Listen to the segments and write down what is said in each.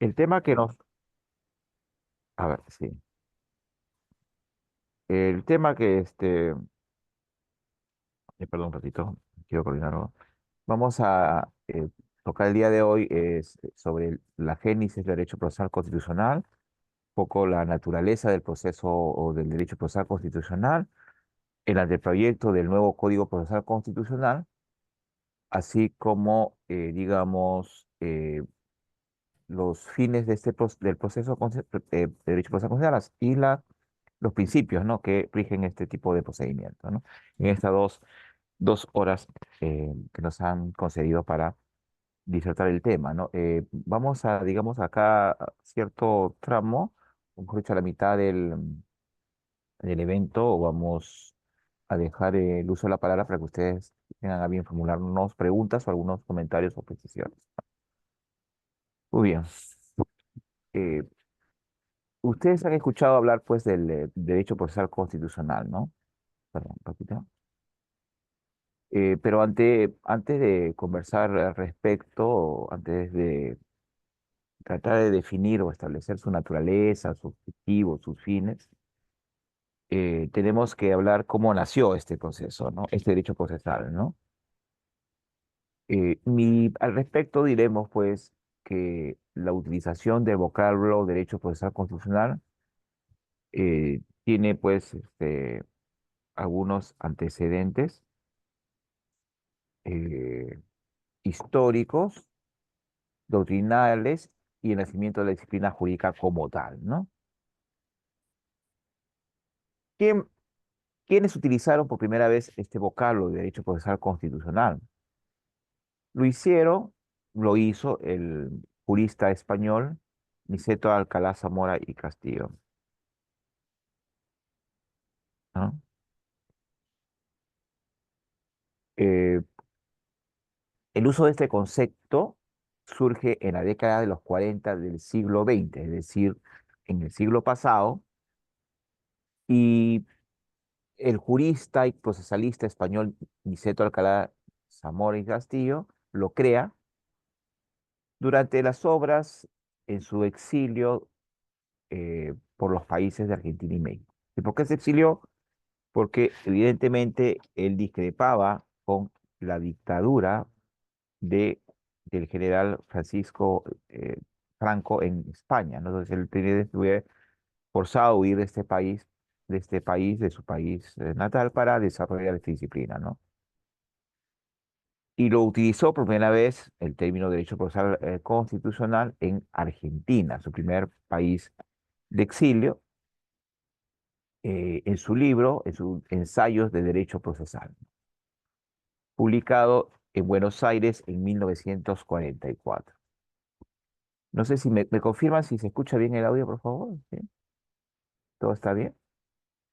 El tema que nos, a ver, sí, el tema que perdón un ratito, quiero coordinarlo. Vamos a tocar el día de hoy es sobre la génesis del derecho procesal constitucional, un poco la naturaleza del proceso o del derecho procesal constitucional, el anteproyecto del nuevo Código Procesal Constitucional, así como, digamos, los fines de del proceso de derecho procesal constitucional y los principios, ¿no?, que rigen este tipo de procedimiento, ¿no? En estas dos horas que nos han concedido para disertar el tema, ¿no? Vamos a, digamos, acá a cierto tramo, mejor dicho, a la mitad del evento, vamos a dejar el uso de la palabra para que ustedes tengan a bien formularnos preguntas o algunos comentarios o precisiones. Muy bien. Eh, Ustedes han escuchado hablar, pues, del derecho procesal constitucional, ¿no? Perdón, un poquito. Pero antes de conversar al respecto, antes de tratar de definir o establecer su naturaleza, su objetivo, sus fines, tenemos que hablar cómo nació este proceso, ¿no? Este derecho procesal, ¿no? Al respecto diremos, pues, que la utilización del vocablo derecho procesal constitucional tiene, pues, algunos antecedentes eh, históricos, doctrinales y el nacimiento de la disciplina jurídica como tal, ¿no? ¿Quién- ¿Quiénes utilizaron por primera vez este vocablo de derecho procesal constitucional? Lo hicieron, lo hizo el jurista español Niceto Alcalá Zamora y Castillo, ¿no? Eh, el uso de este concepto surge en la década de los 40 del siglo XX, es decir, en el siglo pasado, y el jurista y procesalista español Niceto Alcalá Zamora y Castillo lo crea durante las obras en su exilio por los países de Argentina y México. ¿Y por qué se exilió? Porque evidentemente él discrepaba con la dictadura de, del general Francisco Franco en España, ¿no? Entonces él estuvo forzado a huir de su país natal para desarrollar esta disciplina, ¿no? Y lo utilizó por primera vez el término derecho procesal constitucional en Argentina, su primer país de exilio, en su libro, en sus ensayos de derecho procesal, publicado en Buenos Aires en 1944. No sé si me confirman si se escucha bien el audio, por favor. ¿Sí? ¿Todo está bien?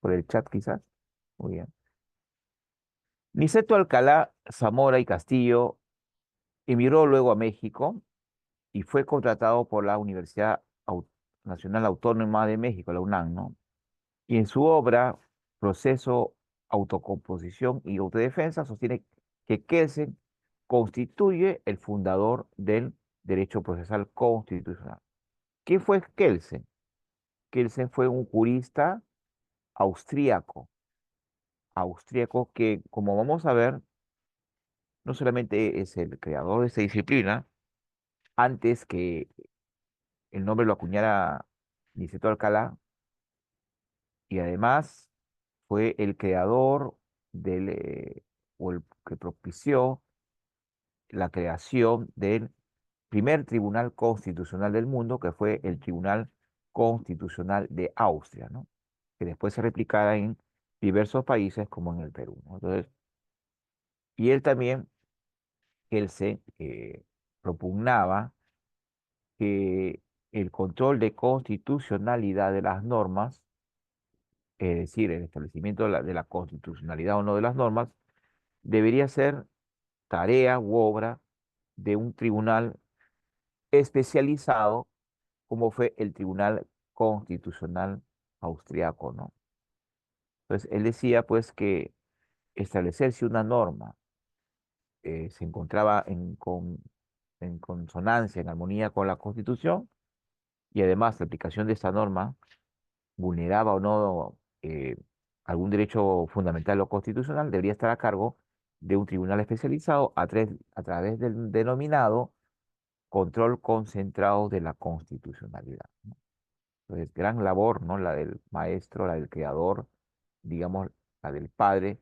Por el chat quizás. Muy bien. Niceto Alcalá, Zamora y Castillo emigró luego a México y fue contratado por la Universidad Nacional Autónoma de México, la UNAM, ¿no? Y en su obra, Proceso, Autocomposición y Autodefensa, sostiene que Kelsen constituye el fundador del derecho procesal constitucional. ¿Quién fue Kelsen? Kelsen fue un jurista austríaco, austríaco que, como vamos a ver, no solamente es el creador de esta disciplina, antes que el nombre lo acuñara Niceto Alcalá, y además fue el creador o el que propició la creación del primer tribunal constitucional del mundo, que fue el Tribunal Constitucional de Austria, ¿no? Que después se replicara en diversos países como en el Perú, ¿no? Entonces, y él también, él se propugnaba que el control de constitucionalidad de las normas, es decir, el establecimiento de la constitucionalidad o no de las normas, debería ser tarea u obra de un tribunal especializado como fue el Tribunal Constitucional austriaco, ¿no? Entonces, él decía, pues, que establecer si una norma se encontraba en consonancia, en armonía con la Constitución, y además la aplicación de esta norma vulneraba o no algún derecho fundamental o constitucional, debería estar a cargo de un tribunal especializado a través del denominado control concentrado de la constitucionalidad. Entonces, gran labor, ¿no? La del maestro, la del creador, digamos, la del padre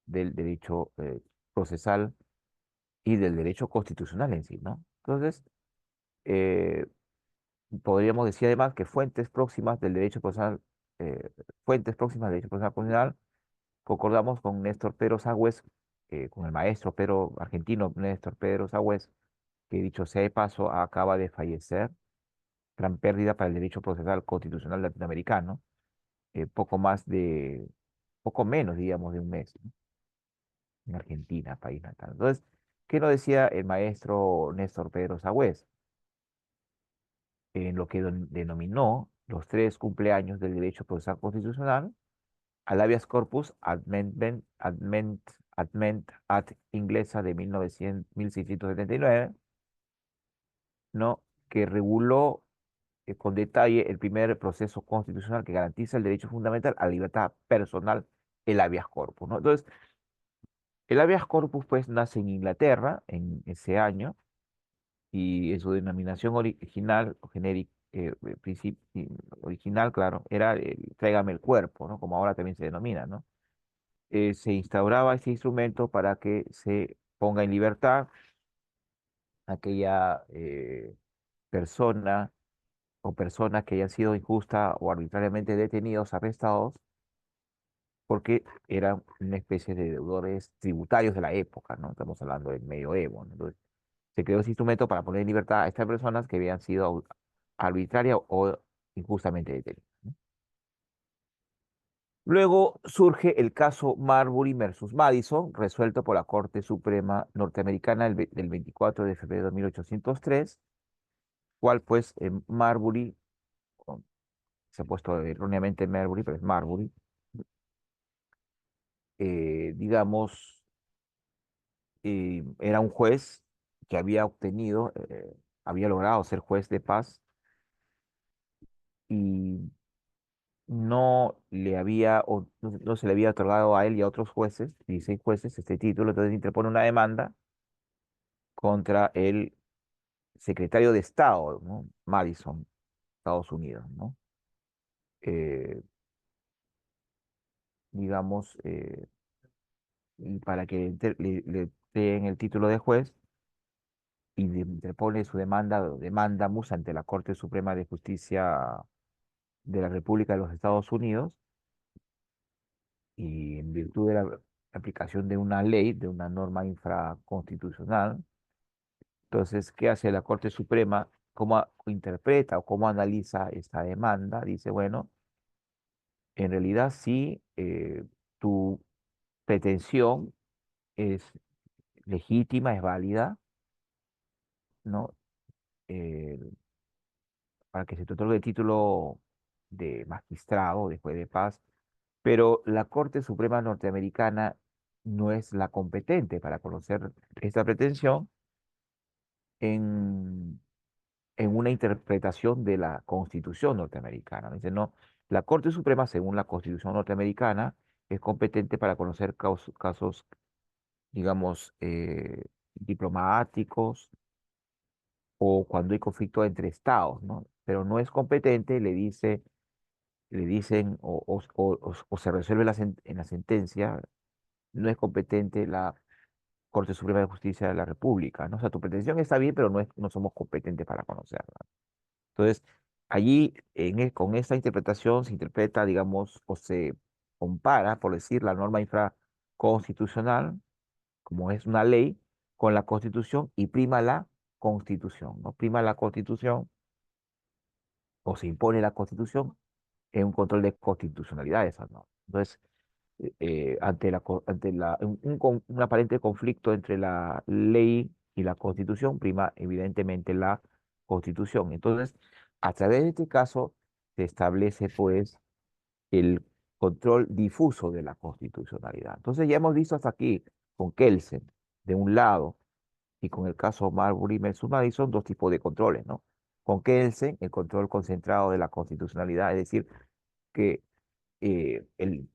del derecho procesal y del derecho constitucional en sí, ¿no? Entonces, eh, podríamos decir además que eh, fuentes próximas del derecho procesal constitucional, concordamos con Néstor Pedro Sagües, con el maestro Pedro argentino Néstor Pedro Sagües, que dicho sea de paso, acaba de fallecer, gran pérdida para el derecho procesal constitucional latinoamericano, poco menos, digamos, de un mes, ¿no? En Argentina, país natal. Entonces, ¿qué nos decía el maestro Néstor Pedro Sagües? En lo que denominó los 3 cumpleaños del derecho procesal constitucional, al habeas corpus ad inglesa de 1679, ¿no? Que reguló con detalle el primer proceso constitucional que garantiza el derecho fundamental a la libertad personal, el habeas corpus, ¿no? Entonces, el habeas corpus pues nace en Inglaterra en ese año y en su denominación original, o genérica, original, claro, era el tráigame el cuerpo, ¿no? Como ahora también se denomina, ¿no? Se instauraba este instrumento para que se ponga en libertad aquella persona o personas que hayan sido injusta o arbitrariamente detenidos, arrestados, porque eran una especie de deudores tributarios de la época, ¿no? Estamos hablando del medioevo, ¿no? Entonces, se creó ese instrumento para poner en libertad a estas personas que habían sido arbitraria o injustamente detenidas, ¿no? Luego surge el caso Marbury versus Madison, resuelto por la Corte Suprema norteamericana del 24 de febrero de 1803, cual pues Marbury, o se ha puesto erróneamente Marbury, pero es Marbury, digamos, era un juez que había logrado ser juez de paz y no se le había otorgado a él y a otros jueces, 16 jueces, este título, entonces interpone una demanda contra el secretario de Estado, ¿no? Madison, Estados Unidos, ¿no? Eh, digamos, y para que le den el título de juez y interpone su demandamus ante la Corte Suprema de Justicia de la República de los Estados Unidos y en virtud de la aplicación de una ley, de una norma infraconstitucional. Entonces, ¿qué hace la Corte Suprema? ¿Cómo interpreta o cómo analiza esta demanda? Dice, bueno, en realidad sí, tu pretensión es legítima, es válida, ¿no? Eh, para que se te otorgue el título de magistrado, de juez de paz, pero la Corte Suprema norteamericana no es la competente para conocer esta pretensión en, en una interpretación de la Constitución norteamericana. Dice, no, la Corte Suprema, según la Constitución norteamericana, es competente para conocer casos, digamos, diplomáticos o cuando hay conflicto entre estados, ¿no? Pero no es competente, le dicen o se resuelve en la sentencia, no es competente la Corte Suprema de Justicia de la República, ¿no? O sea, tu pretensión está bien, pero no somos competentes para conocerla. Entonces, allí, con esta interpretación, se interpreta, digamos, o se compara, por decir, la norma infraconstitucional, como es una ley, con la Constitución y prima la Constitución, ¿no? Prima la Constitución o se impone la Constitución en un control de constitucionalidad de esas normas. Entonces, ante un aparente conflicto entre la ley y la Constitución, prima evidentemente la Constitución. Entonces, a través de este caso se establece pues el control difuso de la constitucionalidad. Entonces, ya hemos visto hasta aquí con Kelsen, de un lado, y con el caso Marbury versus Madison, dos tipos de controles, ¿no? con Kelsen el control concentrado de la constitucionalidad, es decir, que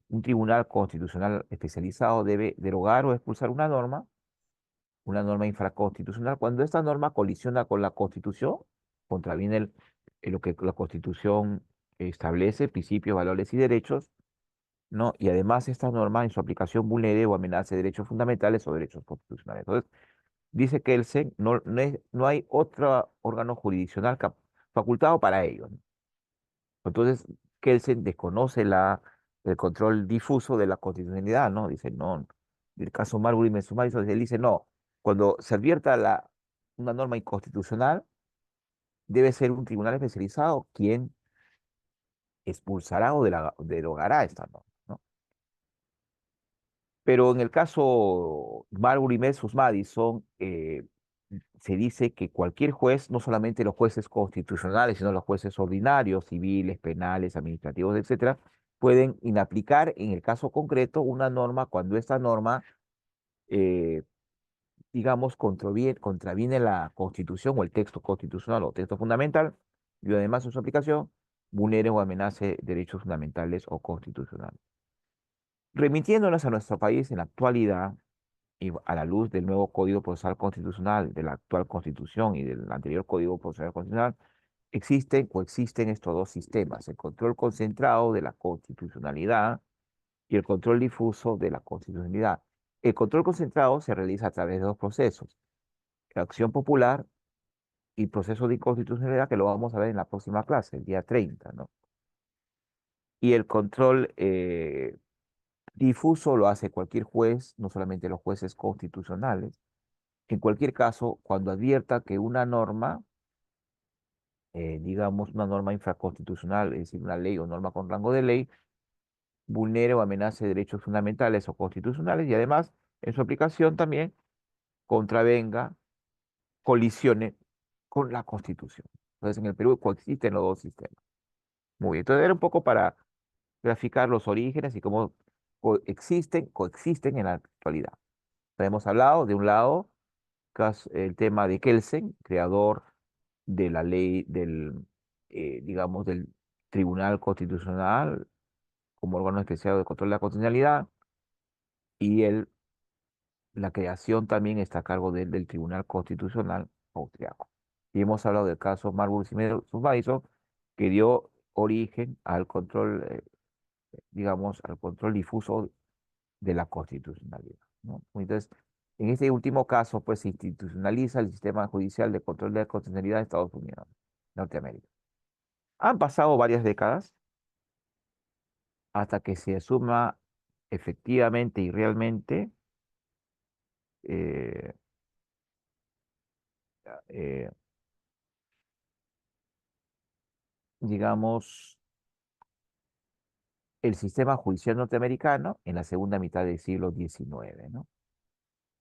un tribunal constitucional especializado debe derogar o expulsar una norma infraconstitucional, cuando esta norma colisiona con la Constitución, contraviene lo que la Constitución establece, principios, valores y derechos, ¿no? Y además esta norma en su aplicación vulnere o amenace derechos fundamentales o derechos constitucionales. Entonces, dice que el CEN no hay otro órgano jurisdiccional facultado para ello, ¿no? Entonces, Kelsen desconoce el control difuso de la constitucionalidad, ¿no? Dice, no, del caso Marbury y Mesumaris, él dice, no, cuando se advierta una norma inconstitucional, debe ser un tribunal especializado quien expulsará o derogará esta norma, ¿no? Pero en el caso Marbury versus Madison, se dice que cualquier juez, no solamente los jueces constitucionales, sino los jueces ordinarios, civiles, penales, administrativos, etcétera, pueden inaplicar en el caso concreto una norma cuando esta norma, eh, digamos, contraviene la Constitución o el texto constitucional o texto fundamental, y además en su aplicación vulnere o amenace derechos fundamentales o constitucionales. Remitiéndonos a nuestro país en la actualidad, y a la luz del nuevo Código Procesal Constitucional, de la actual Constitución y del anterior Código Procesal Constitucional, coexisten estos dos sistemas, el control concentrado de la constitucionalidad y el control difuso de la constitucionalidad. El control concentrado se realiza a través de dos procesos, la acción popular y proceso de inconstitucionalidad, que lo vamos a ver en la próxima clase, el día 30, ¿no? Y el control difuso lo hace cualquier juez, no solamente los jueces constitucionales. En cualquier caso, cuando advierta que una norma, digamos una norma infraconstitucional, es decir, una ley o norma con rango de ley, vulnere o amenace derechos fundamentales o constitucionales y además en su aplicación también contravenga, colisione con la Constitución. Entonces, en el Perú coexisten los dos sistemas. Muy bien, entonces era un poco para graficar los orígenes y cómo coexisten en la actualidad. Hemos hablado de un lado el tema de Kelsen, creador de la ley digamos, del Tribunal Constitucional como órgano especial de control de la constitucionalidad, y la creación también está a cargo del Tribunal Constitucional austriaco. Y hemos hablado del caso Marburg y Madison, que dio origen al control, digamos, al control difuso de la constitucionalidad, ¿no? Entonces, en este último caso, pues se institucionaliza el sistema judicial de control de la constitucionalidad de Estados Unidos, Norteamérica. Han pasado varias décadas hasta que se asuma efectivamente y realmente, eh, eh, digamos, el sistema judicial norteamericano en la segunda mitad del siglo XIX, ¿no?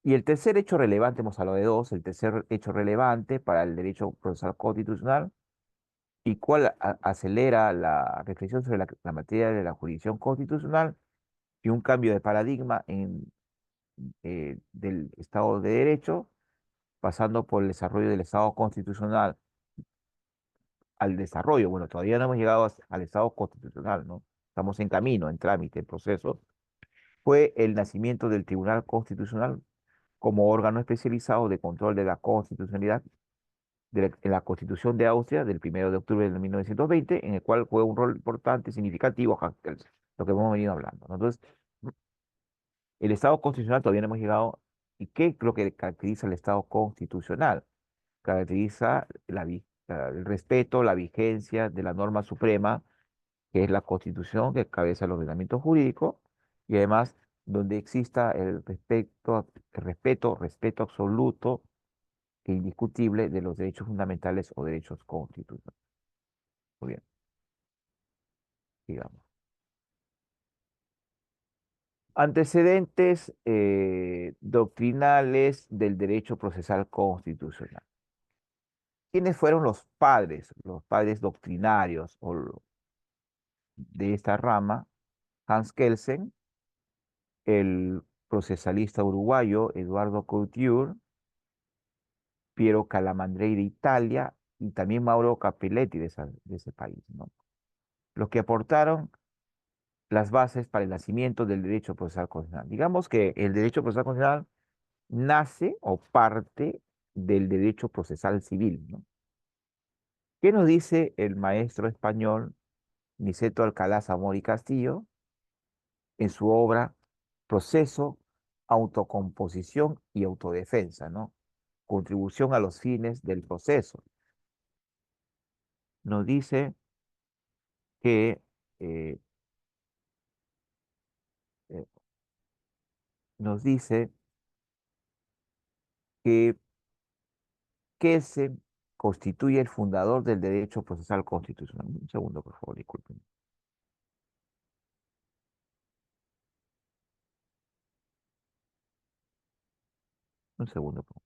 Y el tercer hecho relevante, hemos hablado de dos, el tercer hecho relevante para el derecho procesal constitucional y cuál acelera la reflexión sobre la materia de la jurisdicción constitucional y un cambio de paradigma del Estado de Derecho, pasando por el desarrollo del Estado constitucional al desarrollo. Bueno, todavía no hemos llegado al Estado constitucional, ¿no? Estamos en camino, en trámite, en proceso. Fue el nacimiento del Tribunal Constitucional como órgano especializado de control de la constitucionalidad en la Constitución de Austria del 1 de octubre de 1920, en el cual juega un rol importante, significativo, lo que hemos venido hablando, ¿no? Entonces, el Estado constitucional todavía no hemos llegado. ¿Y qué es lo que caracteriza el Estado constitucional? Caracteriza el respeto, la vigencia de la norma suprema, que es la Constitución, que cabeza el ordenamiento jurídico, y además donde exista respeto absoluto e indiscutible de los derechos fundamentales o derechos constitucionales. Muy bien, digamos. Antecedentes doctrinales del derecho procesal constitucional. ¿Quiénes fueron los padres doctrinarios de esta rama? Hans Kelsen, el procesalista uruguayo Eduardo Couture, Piero Calamandrei de Italia y también Mauro Capelletti de ese país, ¿no? Los que aportaron las bases para el nacimiento del derecho procesal constitucional. Digamos que el derecho procesal constitucional nace o parte del derecho procesal civil, ¿no? ¿Qué nos dice el maestro español Niceto Alcalá Zamora y Castillo en su obra Proceso, Autocomposición y Autodefensa, ¿no? Contribución a los fines del proceso? Nos dice que, eh, eh, nos dice que Kelsen constituye el fundador del derecho procesal constitucional. Un segundo, por favor, disculpen. Un segundo, por favor.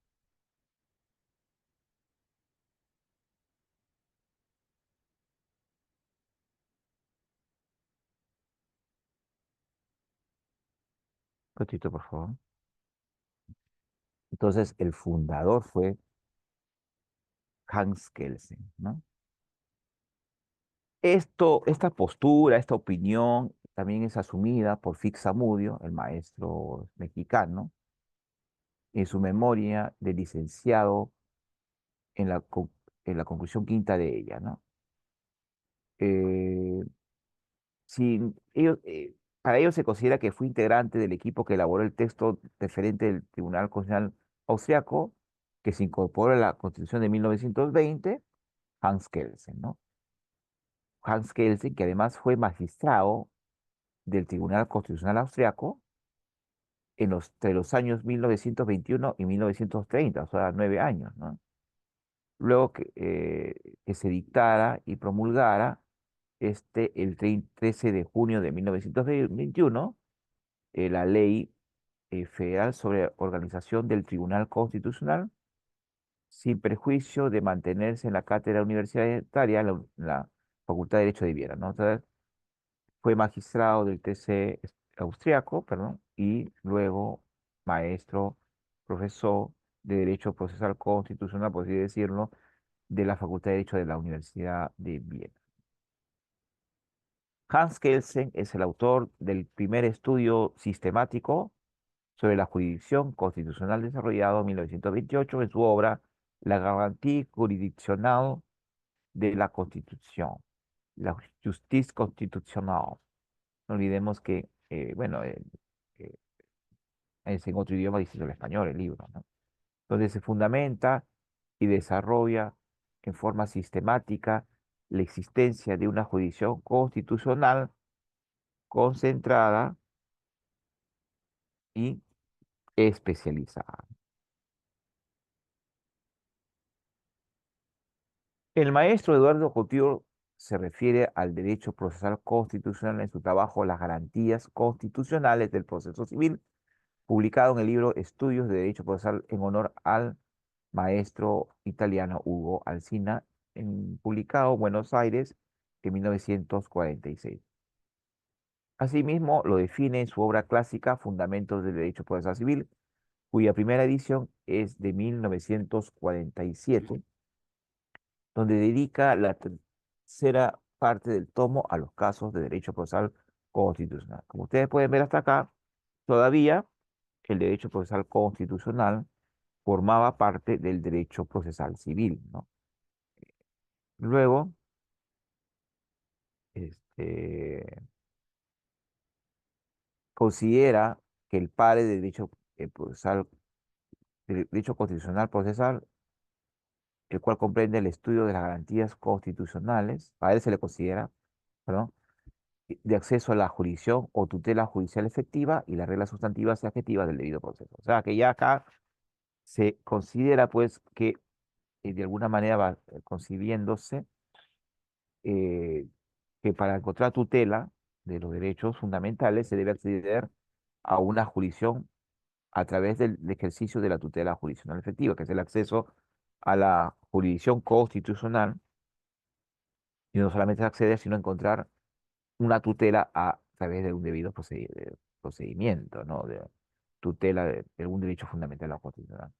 Un ratito, por favor. Entonces, el fundador fue Hans Kelsen, ¿no? Esta postura, esta opinión también es asumida por Fix Zamudio, el maestro mexicano, en su memoria de licenciado en en la conclusión quinta de ella, ¿no? Eh, para ellos se considera que fue integrante del equipo que elaboró el texto referente del Tribunal Constitucional Austriaco, que se incorporó a la Constitución de 1920, Hans Kelsen, ¿no? Hans Kelsen, que además fue magistrado del Tribunal Constitucional Austriaco entre los años 1921 y 1930, o sea, 9 años, ¿no? Luego que se dictara y promulgara el 13 de junio de 1921 la ley federal sobre organización del Tribunal Constitucional, sin perjuicio de mantenerse en la cátedra universitaria la Facultad de Derecho de Viena, ¿no? Entonces, fue magistrado del TC austriaco, perdón, y luego maestro, profesor de Derecho Procesal Constitucional, por así decirlo, de la Facultad de Derecho de la Universidad de Viena. Hans Kelsen es el autor del primer estudio sistemático sobre la jurisdicción constitucional desarrollado en 1928 en su obra La garantía jurisdiccional de la Constitución, la justice constitucional. No olvidemos que, bueno, eh, es en otro idioma distinto al español el libro, ¿no? Donde se fundamenta y desarrolla en forma sistemática la existencia de una jurisdicción constitucional concentrada y especializada. El maestro Eduardo Couture se refiere al derecho procesal constitucional en su trabajo Las garantías constitucionales del proceso civil, publicado en el libro Estudios de Derecho Procesal en honor al maestro italiano Hugo Alsina, publicado en Buenos Aires en 1946. Asimismo, lo define en su obra clásica Fundamentos del Derecho Procesal Civil, cuya primera edición es de 1947, donde dedica la tercera parte del tomo a los casos de derecho procesal constitucional. Como ustedes pueden ver hasta acá, todavía el derecho procesal constitucional formaba parte del derecho procesal civil, ¿no? Luego, este, considera que el padre del derecho procesal, del derecho constitucional procesal, el cual comprende el estudio de las garantías constitucionales, a él se le considera, perdón, de acceso a la jurisdicción o tutela judicial efectiva y las reglas sustantivas y adjetivas del debido proceso. O sea, que ya acá se considera pues que de alguna manera va concibiéndose eh, que para encontrar tutela de los derechos fundamentales se debe acceder a una jurisdicción a través del ejercicio de la tutela jurisdiccional efectiva, que es el acceso a la jurisdicción constitucional, y no solamente acceder, sino encontrar una tutela a través de un debido procedimiento, ¿no? De tutela de algún derecho fundamental o constitucional.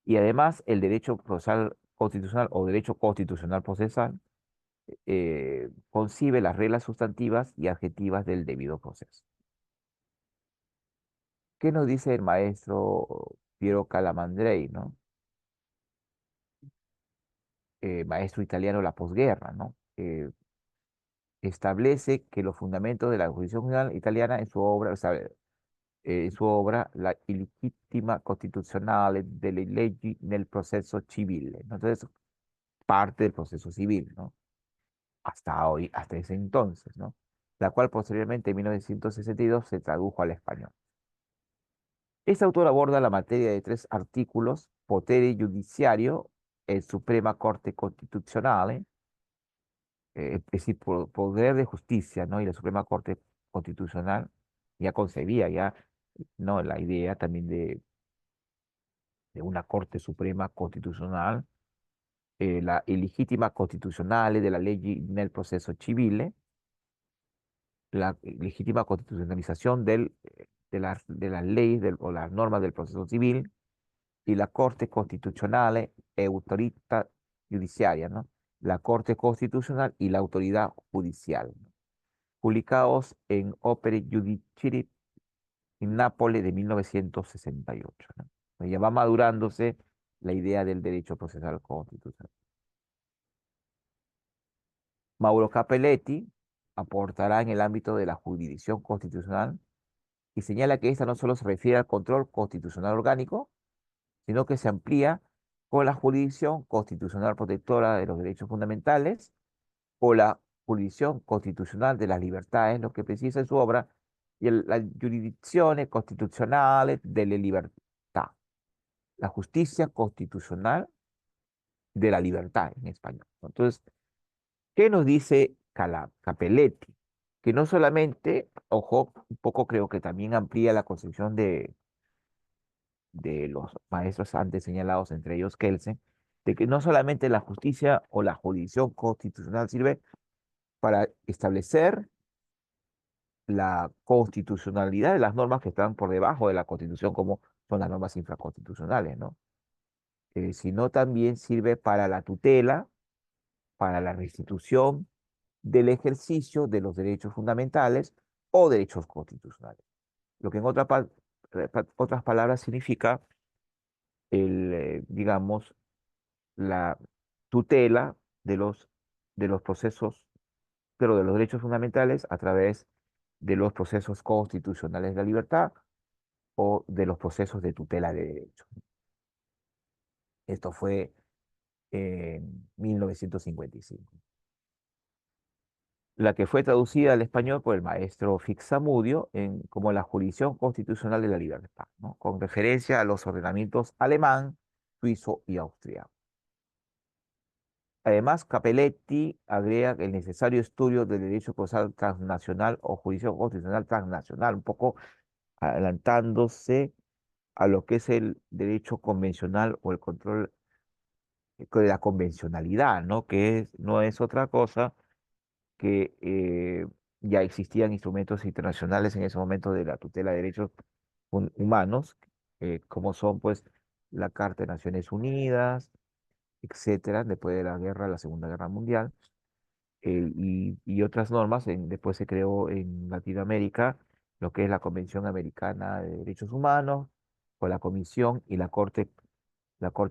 Y además, el derecho procesal constitucional o derecho constitucional procesal concibe las reglas sustantivas y adjetivas del debido proceso. ¿Qué nos dice el maestro Piero Calamandrei, ¿no? Maestro italiano de la posguerra, ¿no? Establece que los fundamentos de la jurisdicción general italiana en su obra, o sea, en su obra La illegittima costituzionale delle leggi nel processo civile, ¿no? Entonces, parte del proceso civil, ¿no? Hasta hoy, hasta ese entonces, ¿no? La cual posteriormente en 1962 se tradujo al español. Este autor aborda la materia de tres artículos: potere giudiziario, Suprema Corte Constituzionale, es decir, poder de justicia, ¿no? Y la Suprema Corte Constitucional ya concebía ya, ¿no? La idea también de una Corte Suprema Constitucional, la illegittima costituzionale della legge nel processo civile, la legítima constitucionalización de las leyes o las normas del proceso civil, y la Corte Constitucional e Autorità Giudiziaria, ¿no? La Corte Constitucional y la Autoridad Judicial, ¿no? Publicados en Opere Judiciae en Nápoles de 1968, ¿no? Ya va madurándose la idea del derecho procesal constitucional. Mauro Capelletti aportará en el ámbito de la jurisdicción constitucional y señala que esta no solo se refiere al control constitucional orgánico, sino que se amplía con la jurisdicción constitucional protectora de los derechos fundamentales o la jurisdicción constitucional de las libertades, lo que precisa en su obra, y la jurisdicción constitucional de la libertad, la justicia constitucional de la libertad en español. Entonces, ¿qué nos dice Capelletti? Que no solamente, ojo, un poco creo que también amplía la concepción de los maestros antes señalados, entre ellos Kelsen, de que no solamente la justicia o la jurisdicción constitucional sirve para establecer la constitucionalidad de las normas que están por debajo de la Constitución, como son las normas infraconstitucionales, ¿no? Sino también sirve para la tutela, para la restitución del ejercicio de los derechos fundamentales o derechos constitucionales. Lo que en otras palabras significa digamos, la tutela de los procesos, pero de los derechos fundamentales a través de los procesos constitucionales de la libertad o de los procesos de tutela de derechos. Esto fue en 1955. La que fue traducida al español por el maestro Fixamudio como la jurisdicción constitucional de la libertad, ¿no? Con referencia a los ordenamientos alemán, suizo y austriaco. Además, Capelletti agrega el necesario estudio del derecho procesal transnacional o jurisdicción constitucional transnacional, un poco adelantándose a lo que es el derecho convencional o el control de la convencionalidad, ¿no? No es otra cosa que ya existían instrumentos internacionales en ese momento de la tutela de derechos humanos, como son pues la Carta de Naciones Unidas, etcétera, después de la guerra, la Segunda Guerra Mundial, y otras normas. Después se creó en Latinoamérica lo que es la Convención Americana de Derechos Humanos, o la Comisión y la Corte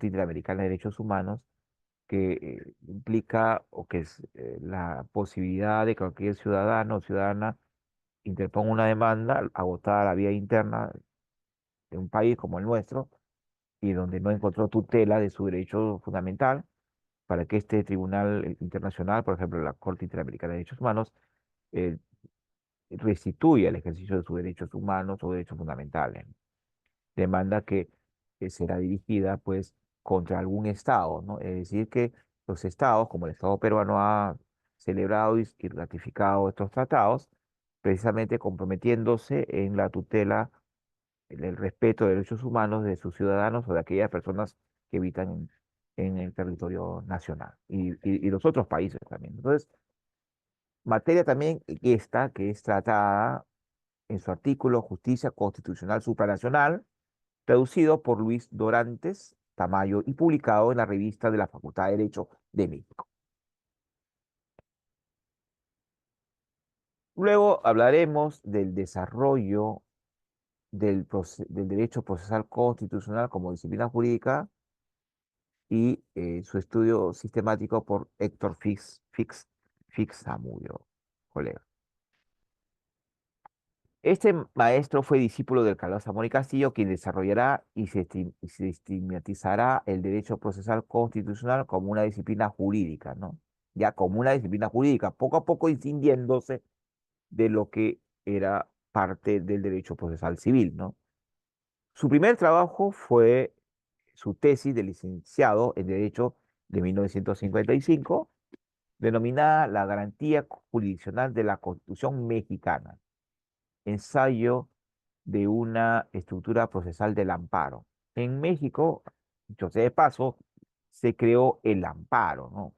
Interamericana de Derechos Humanos, que implica o que es la posibilidad de que cualquier ciudadano o ciudadana interponga una demanda agotada a la vía interna de un país como el nuestro y donde no encontró tutela de su derecho fundamental, para que este tribunal internacional, por ejemplo, la Corte Interamericana de Derechos Humanos, eh, restituya el ejercicio de sus derechos humanos o derechos fundamentales. Demanda que será dirigida, pues, contra algún Estado, ¿no? Es decir, que los Estados, como el Estado peruano ha celebrado y ratificado estos tratados, precisamente comprometiéndose en la tutela, en el respeto de derechos humanos de sus ciudadanos o de aquellas personas que habitan en el territorio nacional y los otros países también. Entonces, materia también esta que es tratada en su artículo Justicia Constitucional Supranacional, traducido por Luis Dorantes Tamayo y publicado en la revista de la Facultad de Derecho de México. Luego hablaremos del desarrollo del derecho procesal constitucional como disciplina jurídica y su estudio sistemático por Héctor Fix Zamudio, colega. Este maestro fue discípulo del Carlos Zamora y Castillo, quien desarrollará y se sistematizará el derecho procesal constitucional como una disciplina jurídica, ¿no? Ya como una disciplina jurídica, poco a poco distinguiéndose de lo que era parte del derecho procesal civil, ¿no? Su primer trabajo fue su tesis de licenciado en Derecho de 1955, denominada La garantía jurisdiccional de la Constitución mexicana, ensayo de una estructura procesal del amparo. En México, dicho sea de paso, se creó el amparo, ¿no?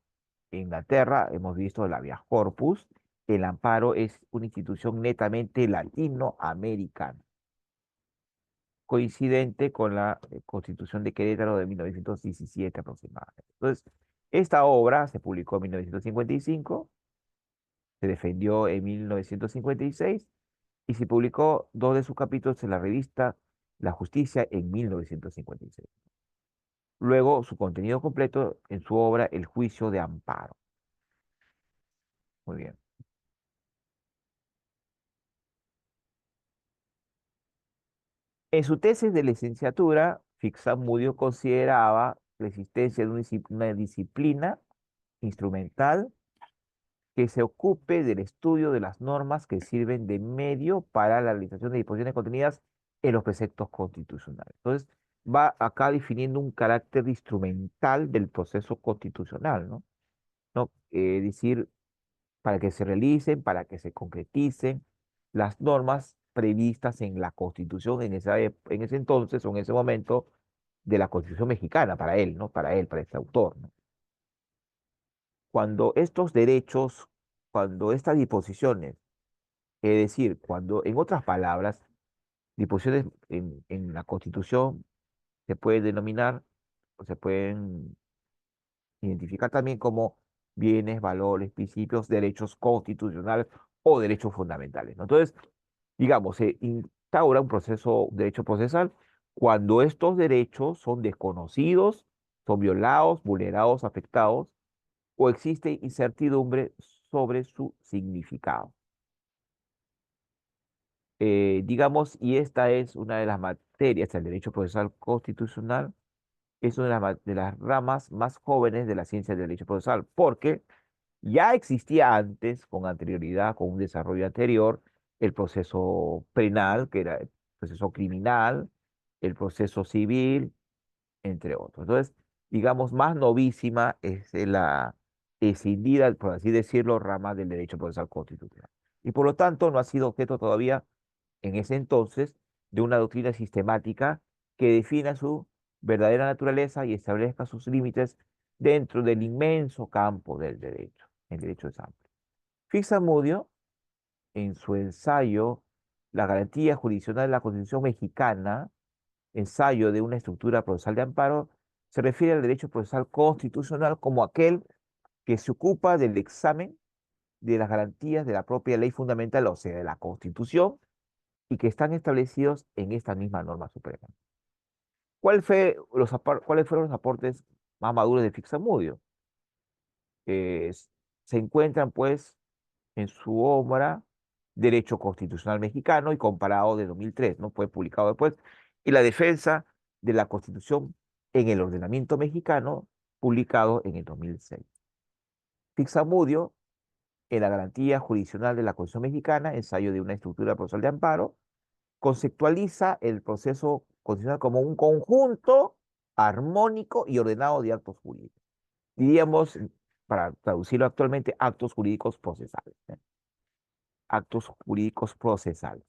En Inglaterra hemos visto el habeas corpus. El amparo es una institución netamente latinoamericana, coincidente con la Constitución de Querétaro de 1917 aproximadamente. Entonces, esta obra se publicó en 1955, se defendió en 1956 y se publicó dos de sus capítulos en la revista La Justicia en 1956. Luego, su contenido completo en su obra El Juicio de Amparo. Muy bien. En su tesis de licenciatura, Fixamudio consideraba la existencia de una disciplina instrumental que se ocupe del estudio de las normas que sirven de medio para la realización de disposiciones contenidas en los preceptos constitucionales. Entonces, va acá definiendo un carácter instrumental del proceso constitucional, ¿no? ¿No? Decir, para que se realicen, para que se concreticen las normas previstas en la Constitución en ese entonces o en ese momento de la Constitución mexicana, para él, ¿no? Para él, para este autor, ¿no? Cuando estos derechos, cuando estas disposiciones, es decir, cuando, en otras palabras, disposiciones en la Constitución se puede denominar o se pueden identificar también como bienes, valores, principios, derechos constitucionales o derechos fundamentales, ¿no? Entonces, digamos, se instaura un proceso, derecho procesal cuando estos derechos son desconocidos, son violados, vulnerados, afectados o existe incertidumbre sobre su significado. Digamos, y esta es una de las materias, el derecho procesal constitucional, es una de las ramas más jóvenes de la ciencia del derecho procesal, porque ya existía antes, con anterioridad, con un desarrollo anterior, el proceso penal, que era el proceso criminal, el proceso civil, entre otros. Entonces, digamos, más novísima es la escindida, por así decirlo, rama del derecho procesal constitucional. Y por lo tanto, no ha sido objeto todavía, en ese entonces, de una doctrina sistemática que defina su verdadera naturaleza y establezca sus límites dentro del inmenso campo del derecho. El derecho es amplio. Fixamudio, en su ensayo La garantía jurisdiccional de la Constitución mexicana, ensayo de una estructura procesal de amparo, se refiere al derecho procesal constitucional como aquel que se ocupa del examen de las garantías de la propia ley fundamental, o sea, de la Constitución, y que están establecidos en esta misma norma suprema. ¿Cuáles fueron los aportes más maduros de Fixamudio? Eh, Se encuentran, pues, en su obra Derecho Constitucional Mexicano y comparado de 2003, ¿no? Fue publicado después. Y la defensa de la Constitución en el ordenamiento mexicano, publicado en el 2006. Fixamudio, en la garantía jurisdiccional de la Constitución mexicana, ensayo de una estructura procesal de amparo, conceptualiza el proceso constitucional como un conjunto armónico y ordenado de actos jurídicos. Diríamos, para traducirlo actualmente, actos jurídicos procesales. Actos jurídicos procesales.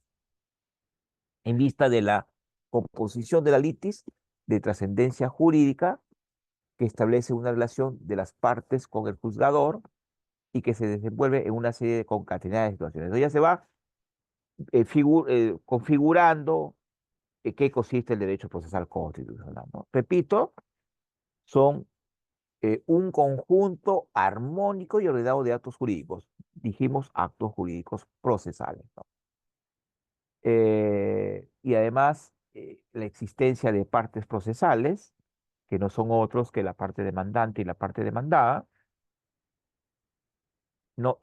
En vista de la composición de la litis de trascendencia jurídica que establece una relación de las partes con el juzgador y que se desenvuelve en una serie de concatenadas de situaciones. Entonces ya se va configurando qué consiste el derecho procesal constitucional, ¿no? Repito, son un conjunto armónico y ordenado de actos jurídicos. Dijimos actos jurídicos procesales, ¿no? Y además, la existencia de partes procesales, que no son otros que la parte demandante y la parte demandada, ¿no?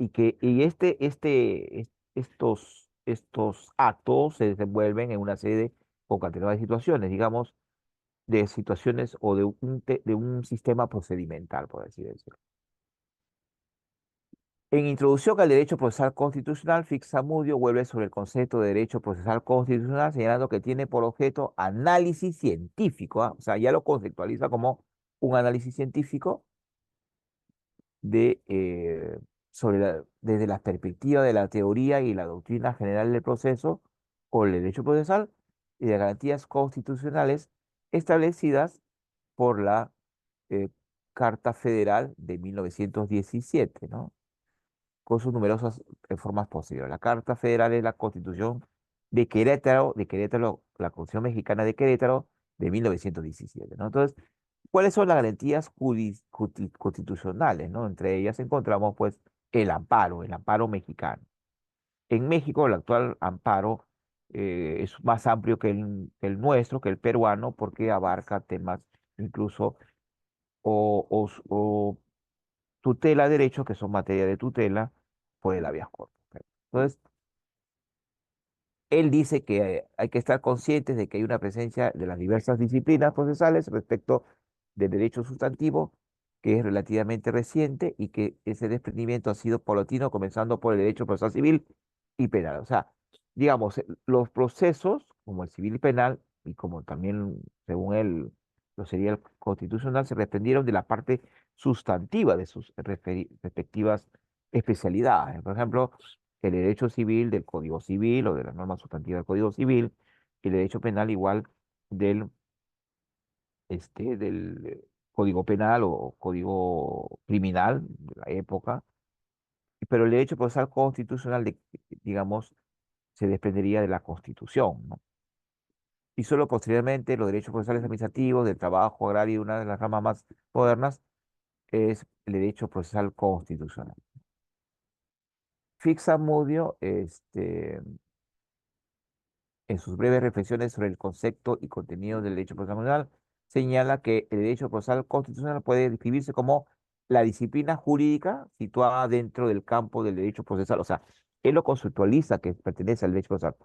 Estos actos se desenvuelven en una serie de concatenadas de situaciones, digamos, de situaciones o de un sistema procedimental, por así decirlo. En Introducción al Derecho Procesal Constitucional, Fixamudio vuelve sobre el concepto de derecho procesal constitucional, señalando que tiene por objeto análisis científico, ¿ah? O sea, ya lo conceptualiza como un análisis científico de, desde la perspectiva de la teoría y la doctrina general del proceso o el derecho procesal y de garantías constitucionales establecidas por la eh, Carta Federal de 1917, ¿no? Con sus numerosas reformas posteriores. La Carta Federal es la Constitución de Querétaro, la Constitución Mexicana de Querétaro de 1917, ¿no? Entonces, ¿cuáles son las garantías constitucionales, ¿no? Entre ellas encontramos, pues, el amparo mexicano. En México, el actual amparo es más amplio que el nuestro, que el peruano, porque abarca temas incluso o tutela derechos que son materia de tutela por el habeas corpus. Entonces, él dice que hay que estar conscientes de que hay una presencia de las diversas disciplinas procesales respecto del derecho sustantivo, que es relativamente reciente y que ese desprendimiento ha sido paulatino, comenzando por el derecho procesal civil y penal. O sea, digamos, los procesos, como el civil y penal, y como también, según él, lo sería el constitucional, se desprendieron de la parte sustantiva de sus respectivas especialidades. Por ejemplo, el derecho civil del Código Civil o de las normas sustantivas del Código Civil, y el derecho penal igual del, del Código Penal o Código Criminal de la época, pero el derecho procesal constitucional, digamos, se desprendería de la Constitución, ¿no? Y solo posteriormente los derechos procesales administrativos, del trabajo agrario, y una de las ramas más modernas, es el derecho procesal constitucional. Fixamudio, en sus breves reflexiones sobre el concepto y contenido del derecho procesal, señala que el derecho procesal constitucional puede describirse como la disciplina jurídica situada dentro del campo del derecho procesal. O sea, él lo conceptualiza que pertenece al derecho procesal.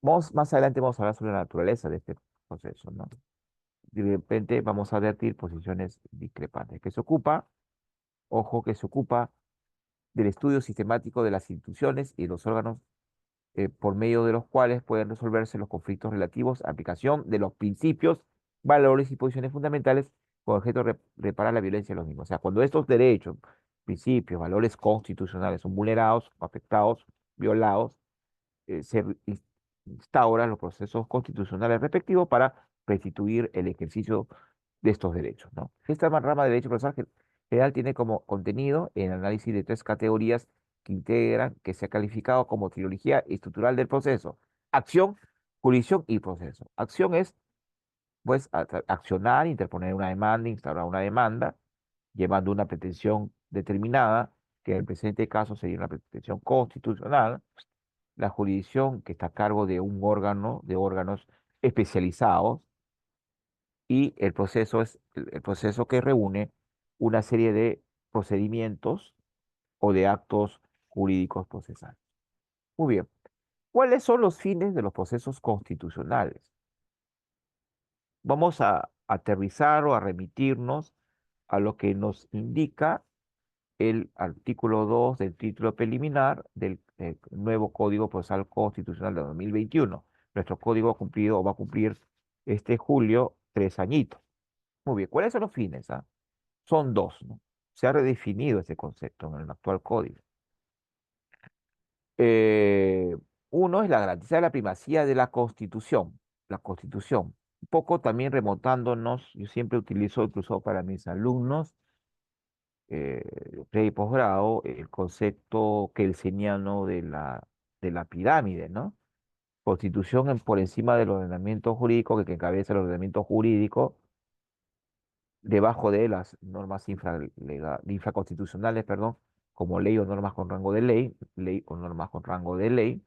Más adelante vamos a hablar sobre la naturaleza de este proceso, ¿no? De repente vamos a advertir posiciones discrepantes, que se ocupa, ojo, que se ocupa del estudio sistemático de las instituciones y los órganos por medio de los cuales pueden resolverse los conflictos relativos a aplicación de los principios, valores y posiciones fundamentales con objeto de reparar la violencia de los mismos. O sea, cuando estos derechos, principios, valores constitucionales son vulnerados, afectados, violados, instauran los procesos constitucionales respectivos para restituir el ejercicio de estos derechos, ¿no? Esta rama de derecho procesal general tiene como contenido el análisis de tres categorías que se ha calificado como trilogía estructural del proceso: acción, jurisdicción y proceso. Acción es, pues, accionar, interponer una demanda, instaurar una demanda, llevando una pretensión determinada, que en el presente caso sería una pretensión constitucional. La jurisdicción, que está a cargo de un órgano, de órganos especializados, y el proceso es el proceso que reúne una serie de procedimientos o de actos jurídicos procesales. Muy bien. ¿Cuáles son los fines de los procesos constitucionales? Vamos a aterrizar o a remitirnos a lo que nos indica el artículo 2 del título preliminar del nuevo Código Procesal Constitucional de 2021. Nuestro código va a cumplir este julio 3 añitos. Muy bien, ¿cuáles son los fines? Son dos, ¿no? Se ha redefinido ese concepto en el actual código. Eh, Uno es la garantía de la primacía de la Constitución. La Constitución. Un poco también remontándonos, yo siempre utilizo incluso para mis alumnos pre y posgrado el concepto kelseniano de la pirámide, ¿no? Constitución por encima del ordenamiento jurídico, que encabeza el ordenamiento jurídico, debajo de las normas infraconstitucionales, perdón, como ley o normas con rango de ley, ley o normas con rango de ley,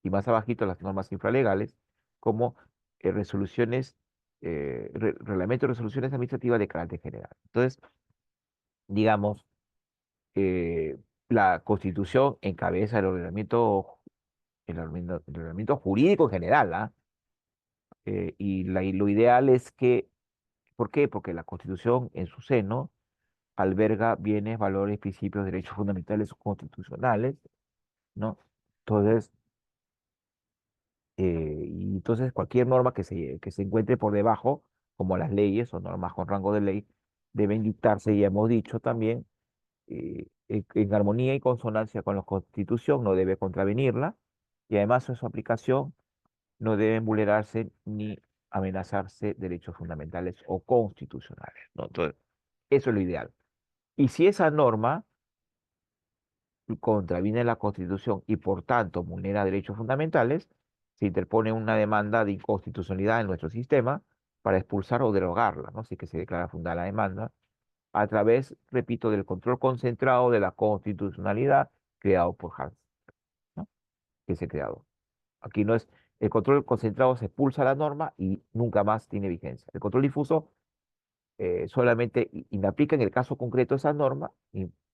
y más abajito las normas infralegales, como resoluciones, reglamento de resoluciones administrativas de carácter general. Entonces, digamos, eh, la Constitución encabeza el ordenamiento jurídico en general, ¿ah? Y lo ideal es que, ¿por qué? Porque la Constitución en su seno alberga bienes, valores, principios, derechos fundamentales o constitucionales, ¿no? Entonces, y entonces cualquier norma que se encuentre por debajo, como las leyes o normas con rango de ley, deben dictarse, ya hemos dicho también, en armonía y consonancia con la Constitución, no debe contravenirla, y además en su aplicación no deben vulnerarse ni amenazarse derechos fundamentales o constitucionales, ¿no? Entonces, eso es lo ideal. Y si esa norma contraviene la Constitución y por tanto vulnera derechos fundamentales, se interpone una demanda de inconstitucionalidad en nuestro sistema para expulsar o derogarla, ¿no? Así que se declara fundada la demanda a través, repito, del control concentrado de la constitucionalidad creado por Hans, ¿no? Que se ha creado. Aquí no es, el control concentrado se expulsa la norma y nunca más tiene vigencia. El control difuso solamente inaplica en el caso concreto esa norma,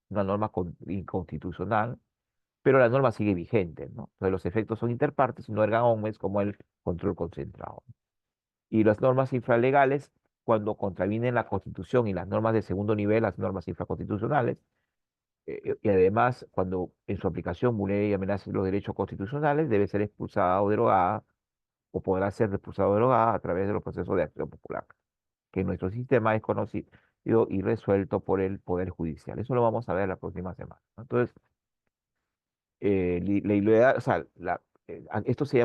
una norma inconstitucional, pero la norma sigue vigente, ¿no? Entonces los efectos son interpartes y no erga omnes como el control concentrado. Y las normas infralegales, cuando contravienen la Constitución y las normas de segundo nivel, las normas infraconstitucionales, y además cuando en su aplicación vulnere y amenace los derechos constitucionales, debe ser expulsada o derogada, o podrá ser expulsada o derogada a través de los procesos de acción popular, que en nuestro sistema es conocido y resuelto por el Poder Judicial. Eso lo vamos a ver la próxima semana, ¿no? Entonces, o sea, esto se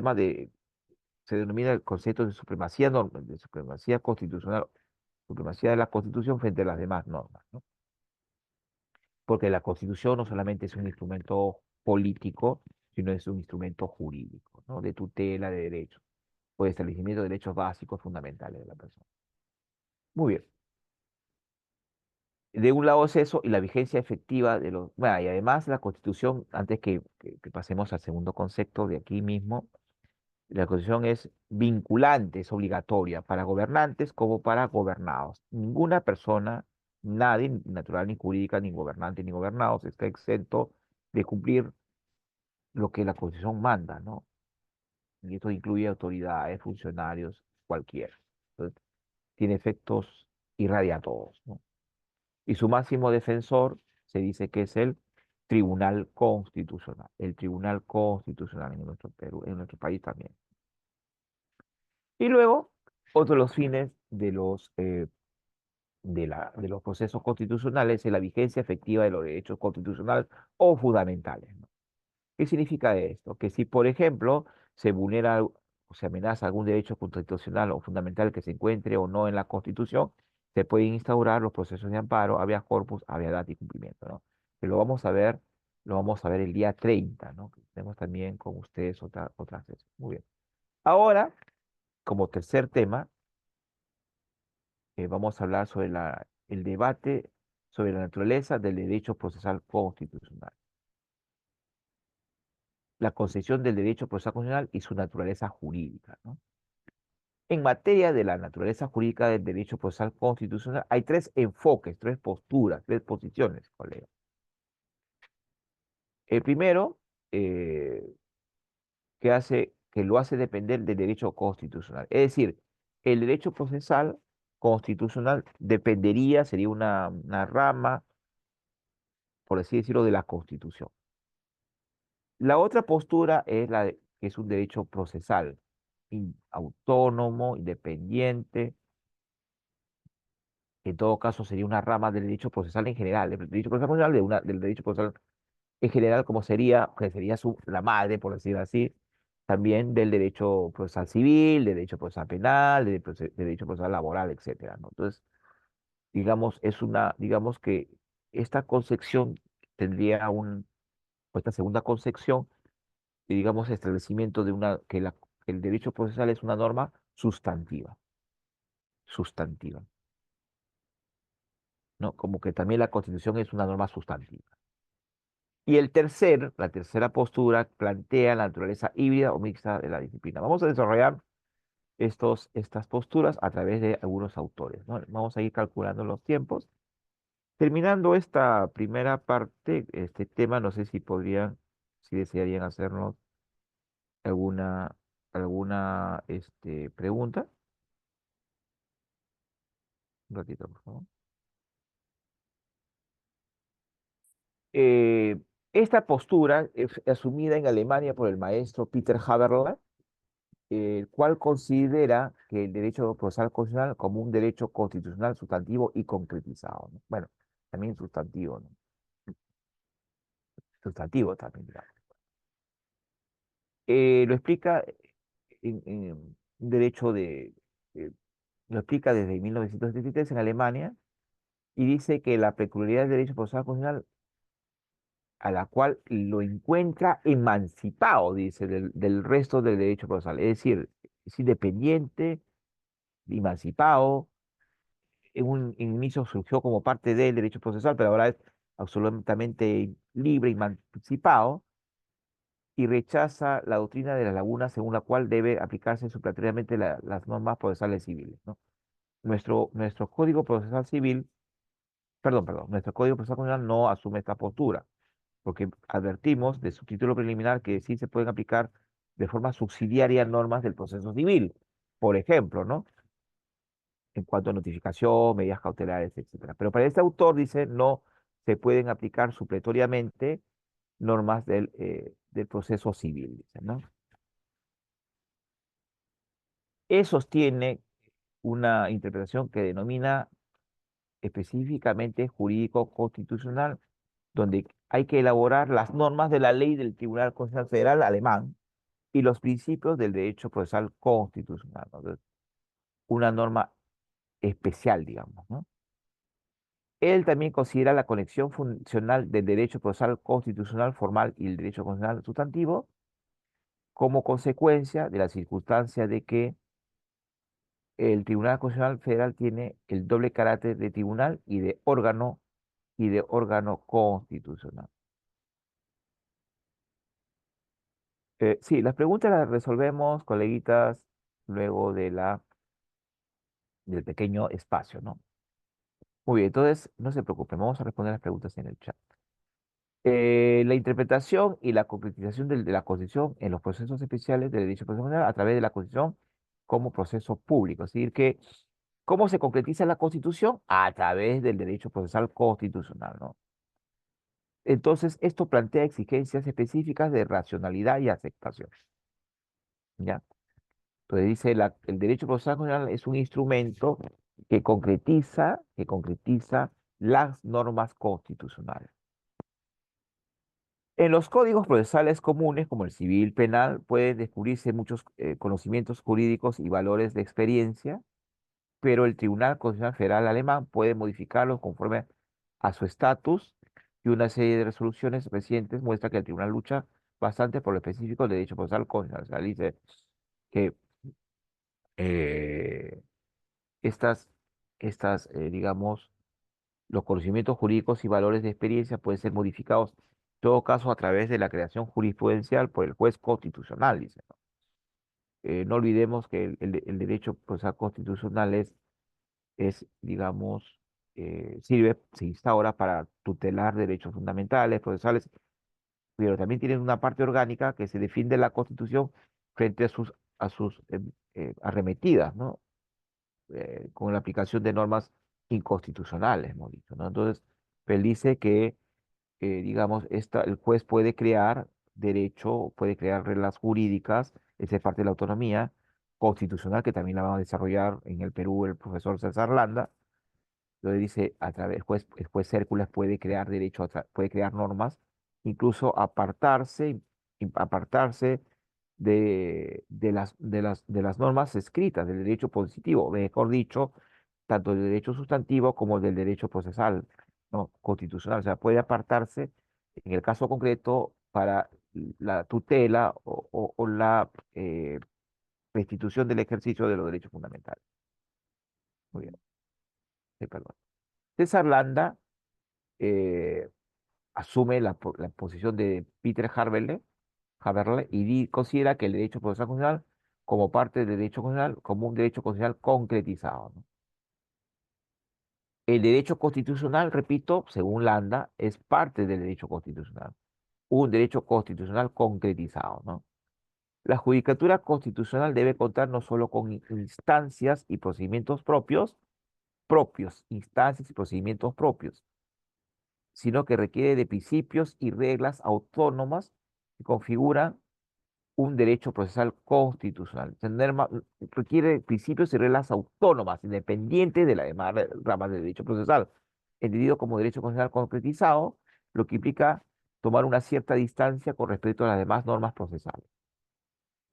denomina el concepto de supremacía, de supremacía constitucional, supremacía de la Constitución frente a las demás normas, ¿no? Porque la Constitución no solamente es un instrumento político, sino es un instrumento jurídico, ¿no? De tutela de derechos, o de establecimiento de derechos básicos fundamentales de la persona. Muy bien. De un lado es eso y la vigencia efectiva de los... Bueno, y además la Constitución, antes que pasemos al segundo concepto de aquí mismo, la Constitución es vinculante, es obligatoria para gobernantes como para gobernados. Ninguna persona, nadie, ni natural ni jurídica, ni gobernante ni gobernados, está exento de cumplir lo que la Constitución manda, ¿no? Y esto incluye autoridades, funcionarios, cualquiera. Entonces, tiene efectos irradia a todos, ¿no? Y su máximo defensor se dice que es el Tribunal Constitucional, el Tribunal Constitucional en nuestro Perú, en nuestro país también. Y luego, otro de los fines de los procesos constitucionales es la vigencia efectiva de los derechos constitucionales o fundamentales, ¿no? ¿Qué significa esto? Que si, por ejemplo, se vulnera o se amenaza algún derecho constitucional o fundamental que se encuentre o no en la Constitución, se pueden instaurar los procesos de amparo, habeas corpus, habeas data y cumplimiento, ¿no? Que lo vamos a ver el día 30, ¿no? Que tenemos también con ustedes otra sesión. Muy bien. Ahora, como tercer tema, vamos a hablar sobre el debate sobre la naturaleza del derecho procesal constitucional, la concepción del derecho procesal constitucional y su naturaleza jurídica, ¿no? En materia de la naturaleza jurídica del derecho procesal constitucional, hay tres enfoques, tres posturas, tres posiciones, colega. El primero, eh, que lo hace depender del derecho constitucional. Es decir, el derecho procesal constitucional sería una rama, por así decirlo, de la Constitución. La otra postura es que es un derecho procesal, autónomo, independiente. En todo caso, sería una rama del derecho procesal en general, del derecho procesal constitucional del derecho procesal en general, como sería, que sería la madre, por decirlo así, también del derecho procesal civil, del derecho procesal penal, del derecho procesal laboral, etcétera, ¿no? Entonces, digamos que esta concepción tendría o esta segunda concepción, y digamos, establecimiento que el derecho procesal es una norma sustantiva, sustantiva. ¿no? Como que también la Constitución es una norma sustantiva. Y la tercera postura plantea la naturaleza híbrida o mixta de la disciplina. Vamos a desarrollar estas posturas a través de algunos autores, ¿no? Vamos a ir calculando los tiempos. Terminando esta primera parte, este tema, no sé si desearían hacernos alguna, alguna pregunta. Un ratito, por favor. Eh, Esta postura es asumida en Alemania por el maestro Peter Haberlas, el cual considera que el derecho procesal constitucional como un derecho constitucional sustantivo y concretizado, ¿no? Bueno, también sustantivo, ¿no? Sustantivo también, digamos. Lo explica en un derecho eh, lo explica desde 1973 en Alemania y dice que la peculiaridad del derecho procesal constitucional a la cual lo encuentra emancipado, dice, del resto del derecho procesal. Es decir, es independiente, emancipado. En un inicio surgió como parte del derecho procesal, pero ahora es absolutamente libre, emancipado, y rechaza la doctrina de la laguna según la cual debe aplicarse supletoriamente las normas procesales civiles, ¿no? Nuestro Código Procesal Civil, perdón, nuestro Código Procesal Constitucional no asume esta postura, porque advertimos de su título preliminar que sí se pueden aplicar de forma subsidiaria normas del proceso civil, por ejemplo, ¿no? En cuanto a notificación, medidas cautelares, etcétera. Pero para este autor dice no se pueden aplicar supletoriamente normas del proceso civil, dice, ¿no? Él sostiene una interpretación que denomina específicamente jurídico constitucional, donde hay que elaborar las normas de la ley del Tribunal Constitucional Federal alemán y los principios del derecho procesal constitucional, ¿no? Entonces, una norma especial, digamos, ¿no? Él también considera la conexión funcional del derecho procesal constitucional formal y el derecho constitucional sustantivo como consecuencia de la circunstancia de que el Tribunal Constitucional Federal tiene el doble carácter de tribunal y de órgano constitucional. Sí, las preguntas las resolvemos, coleguitas, luego del pequeño espacio, ¿no? Muy bien, entonces no se preocupen, vamos a responder las preguntas en el chat. La interpretación y la concretización de la Constitución en los procesos especiales del derecho procesal a través de la Constitución como proceso público. Es decir, que ¿cómo se concretiza la Constitución? A través del derecho procesal constitucional, ¿no? Entonces, esto plantea exigencias específicas de racionalidad y aceptación, ¿ya? Entonces dice, el derecho procesal constitucional es un instrumento que concretiza las normas constitucionales. En los códigos procesales comunes, como el civil penal, pueden descubrirse muchos conocimientos jurídicos y valores de experiencia, pero el Tribunal Constitucional Federal alemán puede modificarlos conforme a su estatus y una serie de resoluciones recientes muestra que el tribunal lucha bastante por lo específico del derecho procesal constitucional. O sea, dice que eh, estas, digamos, los conocimientos jurídicos y valores de experiencia pueden ser modificados, en todo caso, a través de la creación jurisprudencial por el juez constitucional, dice, ¿no? No olvidemos que el derecho procesal constitucional digamos, se instaura para tutelar derechos fundamentales, procesales, pero también tiene una parte orgánica que se defiende la Constitución frente a sus arremetidas, ¿no? Con la aplicación de normas inconstitucionales, hemos dicho, ¿no? Entonces, él dice que, digamos, el juez puede crear derecho, puede crear reglas jurídicas, esa es parte de la autonomía constitucional que también la va a desarrollar en el Perú el profesor César Landa, donde dice, el juez Hércules puede crear derecho, puede crear normas, incluso apartarse de las normas escritas, del derecho positivo, mejor dicho, tanto del derecho sustantivo como del derecho procesal, ¿no? Constitucional. O sea, puede apartarse, en el caso concreto, para la tutela o la restitución del ejercicio de los derechos fundamentales. Muy bien, sí, perdón. César Landa eh, asume la posición de Peter Haberle y considera que el derecho procesal constitucional como parte del derecho constitucional, como un derecho constitucional concretizado, ¿no? El derecho constitucional, repito, según Landa, es parte del derecho constitucional, un derecho constitucional concretizado, ¿no? La judicatura constitucional debe contar no solo con instancias y procedimientos instancias y procedimientos propios, sino que requiere de principios y reglas autónomas que configuran un derecho procesal constitucional. Requiere principios y reglas autónomas, independientes de las demás ramas del derecho procesal, entendido como derecho constitucional concretizado, lo que implica tomar una cierta distancia con respecto a las demás normas procesales.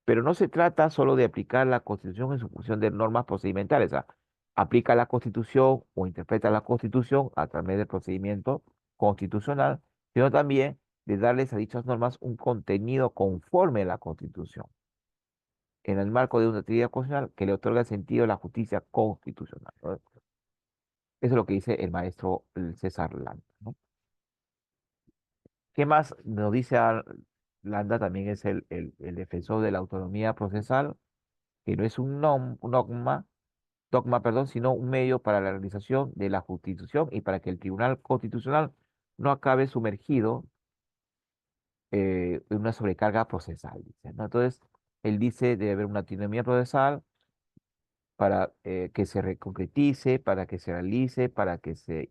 Pero no se trata solo de aplicar la Constitución en su función de normas procedimentales, o sea, aplica la Constitución o interpreta la Constitución a través del procedimiento constitucional, sino también de darles a dichas normas un contenido conforme a la Constitución, en el marco de una actividad constitucional que le otorga sentido a la justicia constitucional, ¿no? Eso es lo que dice el maestro César Landa, ¿no? ¿Qué más nos dice Landa? También es el defensor de la autonomía procesal, que no es un dogma, perdón, sino un medio para la realización de la justicia y para que el Tribunal Constitucional no acabe sumergido en una sobrecarga procesal, dice, ¿no? Entonces, él dice debe haber una autonomía procesal para que se concretice, para que se realice, para que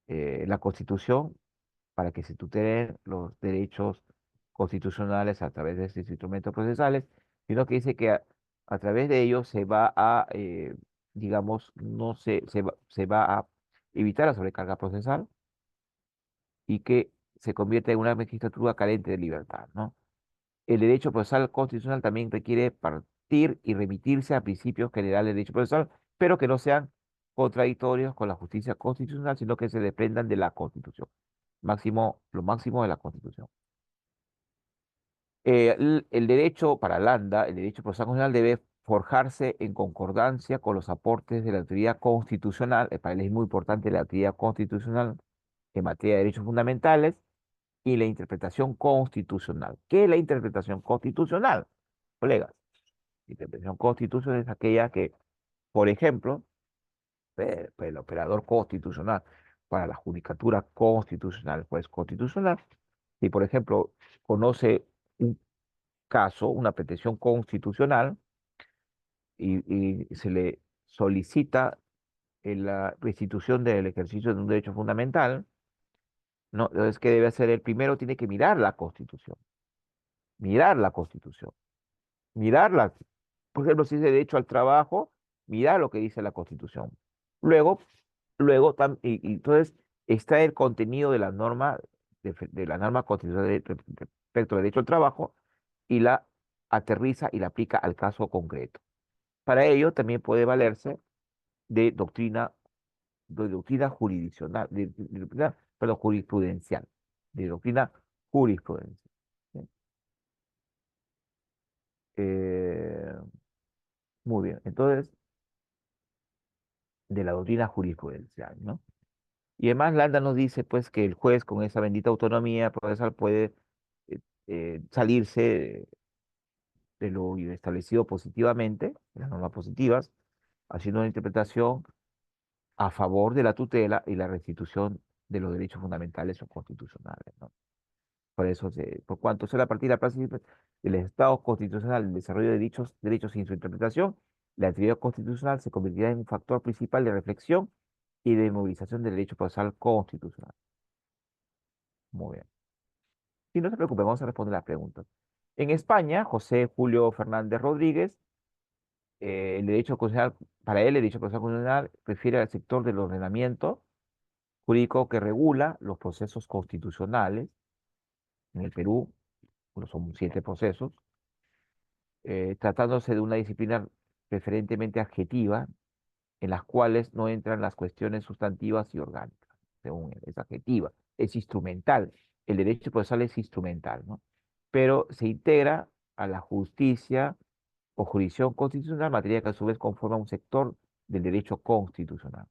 la Constitución, para que se tutelen los derechos constitucionales a través de estos instrumentos procesales, sino que dice que a través de ellos se va a, digamos, no se va a evitar la sobrecarga procesal y que se convierte en una magistratura carente de libertad, ¿no? El derecho procesal constitucional también requiere partir y remitirse a principios generales del derecho procesal, pero que no sean contradictorios con la justicia constitucional, sino que se desprendan de la Constitución. Lo máximo de la Constitución. El derecho para Landa, el derecho procesal constitucional debe forjarse en concordancia con los aportes de la autoridad constitucional, para él es muy importante la autoridad constitucional en materia de derechos fundamentales y la interpretación constitucional. ¿Qué es la interpretación constitucional, colegas? La interpretación constitucional es aquella que, por ejemplo, el operador constitucional para la judicatura constitucional, el juez constitucional, si por ejemplo conoce un caso, una petición constitucional y se le solicita la restitución del ejercicio de un derecho fundamental, ¿no? Entonces, ¿qué debe hacer? El primero tiene que mirar la Constitución, mirarla. Por ejemplo, si es de derecho al trabajo, mirar lo que dice la Constitución. Luego, y entonces está el contenido de la norma, de la norma constitucional respecto al derecho al trabajo y la aterriza y la aplica al caso concreto. Para ello también puede valerse de doctrina jurisdiccional, perdón, jurisprudencial, de doctrina jurisprudencial. ¿Sí? Eh, Muy bien, entonces, de la doctrina jurisprudencial, ¿no? Y además, Landa nos dice, pues, que el juez con esa bendita autonomía procesal puede eh, salirse de lo establecido positivamente, de las normas positivas, haciendo una interpretación a favor de la tutela y la restitución de los derechos fundamentales o constitucionales, ¿no? Por eso, por cuanto sea a partir de la práctica del Estado constitucional, el desarrollo de dichos derechos sin su interpretación, la actividad constitucional se convertirá en un factor principal de reflexión y de movilización del derecho procesal constitucional. Muy bien. Y no se preocupe, vamos a responder las preguntas. En España, José Julio Fernández Rodríguez, el derecho constitucional, para él, el derecho procesal constitucional refiere al sector del ordenamiento jurídico que regula los procesos constitucionales. En el Perú, bueno, son 7 procesos, tratándose de una disciplina preferentemente adjetiva, en las cuales no entran las cuestiones sustantivas y orgánicas. Según él, es adjetiva, es instrumental. El derecho procesal es instrumental, ¿no? Pero se integra a la justicia o jurisdicción constitucional, materia que a su vez conforma un sector del derecho constitucional.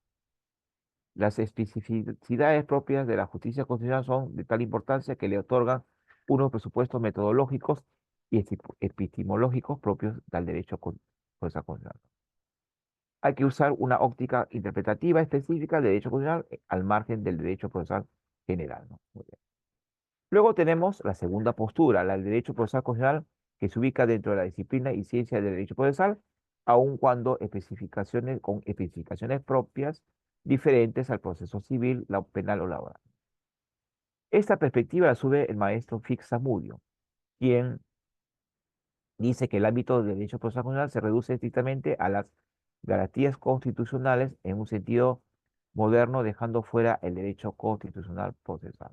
Las especificidades propias de la justicia constitucional son de tal importancia que le otorgan unos presupuestos metodológicos y epistemológicos propios del derecho procesal constitucional. Hay que usar una óptica interpretativa específica del derecho constitucional al margen del derecho procesal general, ¿no? Muy bien. Luego tenemos la segunda postura, la del derecho procesal constitucional, que se ubica dentro de la disciplina y ciencia del derecho procesal, aun cuando con especificaciones propias diferentes al proceso civil, la penal o laboral. Esta perspectiva la sube el maestro Fix Zamudio, quien dice que el ámbito del derecho procesal constitucional se reduce estrictamente a las garantías constitucionales en un sentido moderno, dejando fuera el derecho constitucional procesal.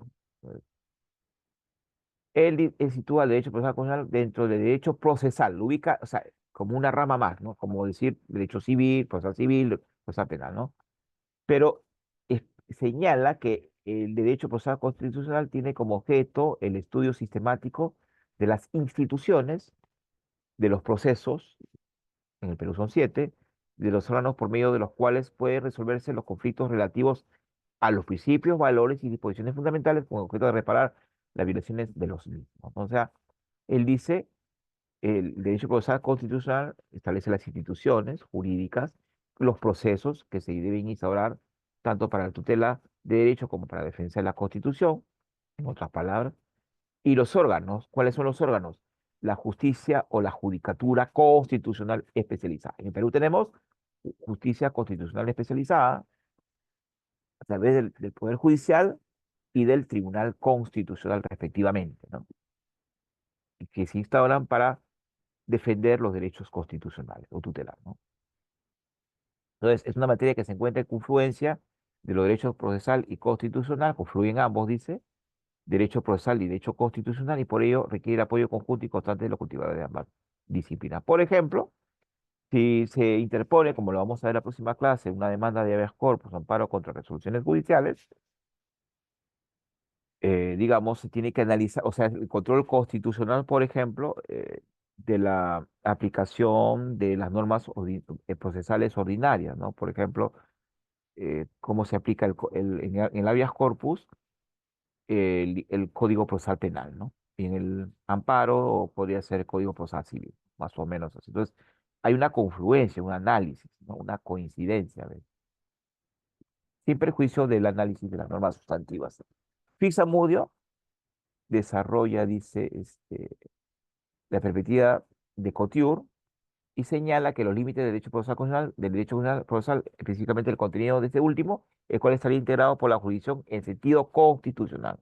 Él sitúa el derecho procesal constitucional dentro del derecho procesal, lo ubica, o sea, como una rama más, ¿no? Como decir derecho civil, procesal penal, ¿no? Pero señala que el derecho procesal constitucional tiene como objeto el estudio sistemático de las instituciones, de los procesos, en el Perú son 7, de los órganos por medio de los cuales pueden resolverse los conflictos relativos a los principios, valores y disposiciones fundamentales con objeto de reparar las violaciones de los mismos. O sea, él dice, el derecho procesal constitucional establece las instituciones jurídicas, los procesos que se deben instaurar tanto para la tutela de derechos como para la defensa de la Constitución, en otras palabras, y los órganos. ¿Cuáles son los órganos? La justicia o la judicatura constitucional especializada. En el Perú tenemos justicia constitucional especializada a través del Poder Judicial y del Tribunal Constitucional respectivamente, ¿no? Y que se instauran para defender los derechos constitucionales o tutelar, ¿no? Entonces, es una materia que se encuentra en confluencia de los derechos procesal y constitucional, confluyen ambos, dice, derecho procesal y derecho constitucional, y por ello requiere apoyo conjunto y constante de los cultivadores de ambas disciplinas. Por ejemplo, si se interpone, como lo vamos a ver en la próxima clase, una demanda de habeas corpus, amparo contra resoluciones judiciales, digamos, se tiene que analizar, o sea, el control constitucional, por ejemplo, de la aplicación de las normas procesales ordinarias, ¿no? Por ejemplo, cómo se aplica en el habeas corpus el Código Procesal Penal, ¿no? Y en el amparo podría ser el Código Procesal Civil, más o menos así. Entonces, hay una confluencia, un análisis, ¿no? Una coincidencia, ¿ves? Sin perjuicio del análisis de las normas sustantivas. Fixamudio desarrolla, dice, la perspectiva de Couture y señala que los límites del derecho procesal constitucional, del derecho constitucional procesal, específicamente el contenido de este último, el cual estaría integrado por la jurisdicción en sentido constitucional.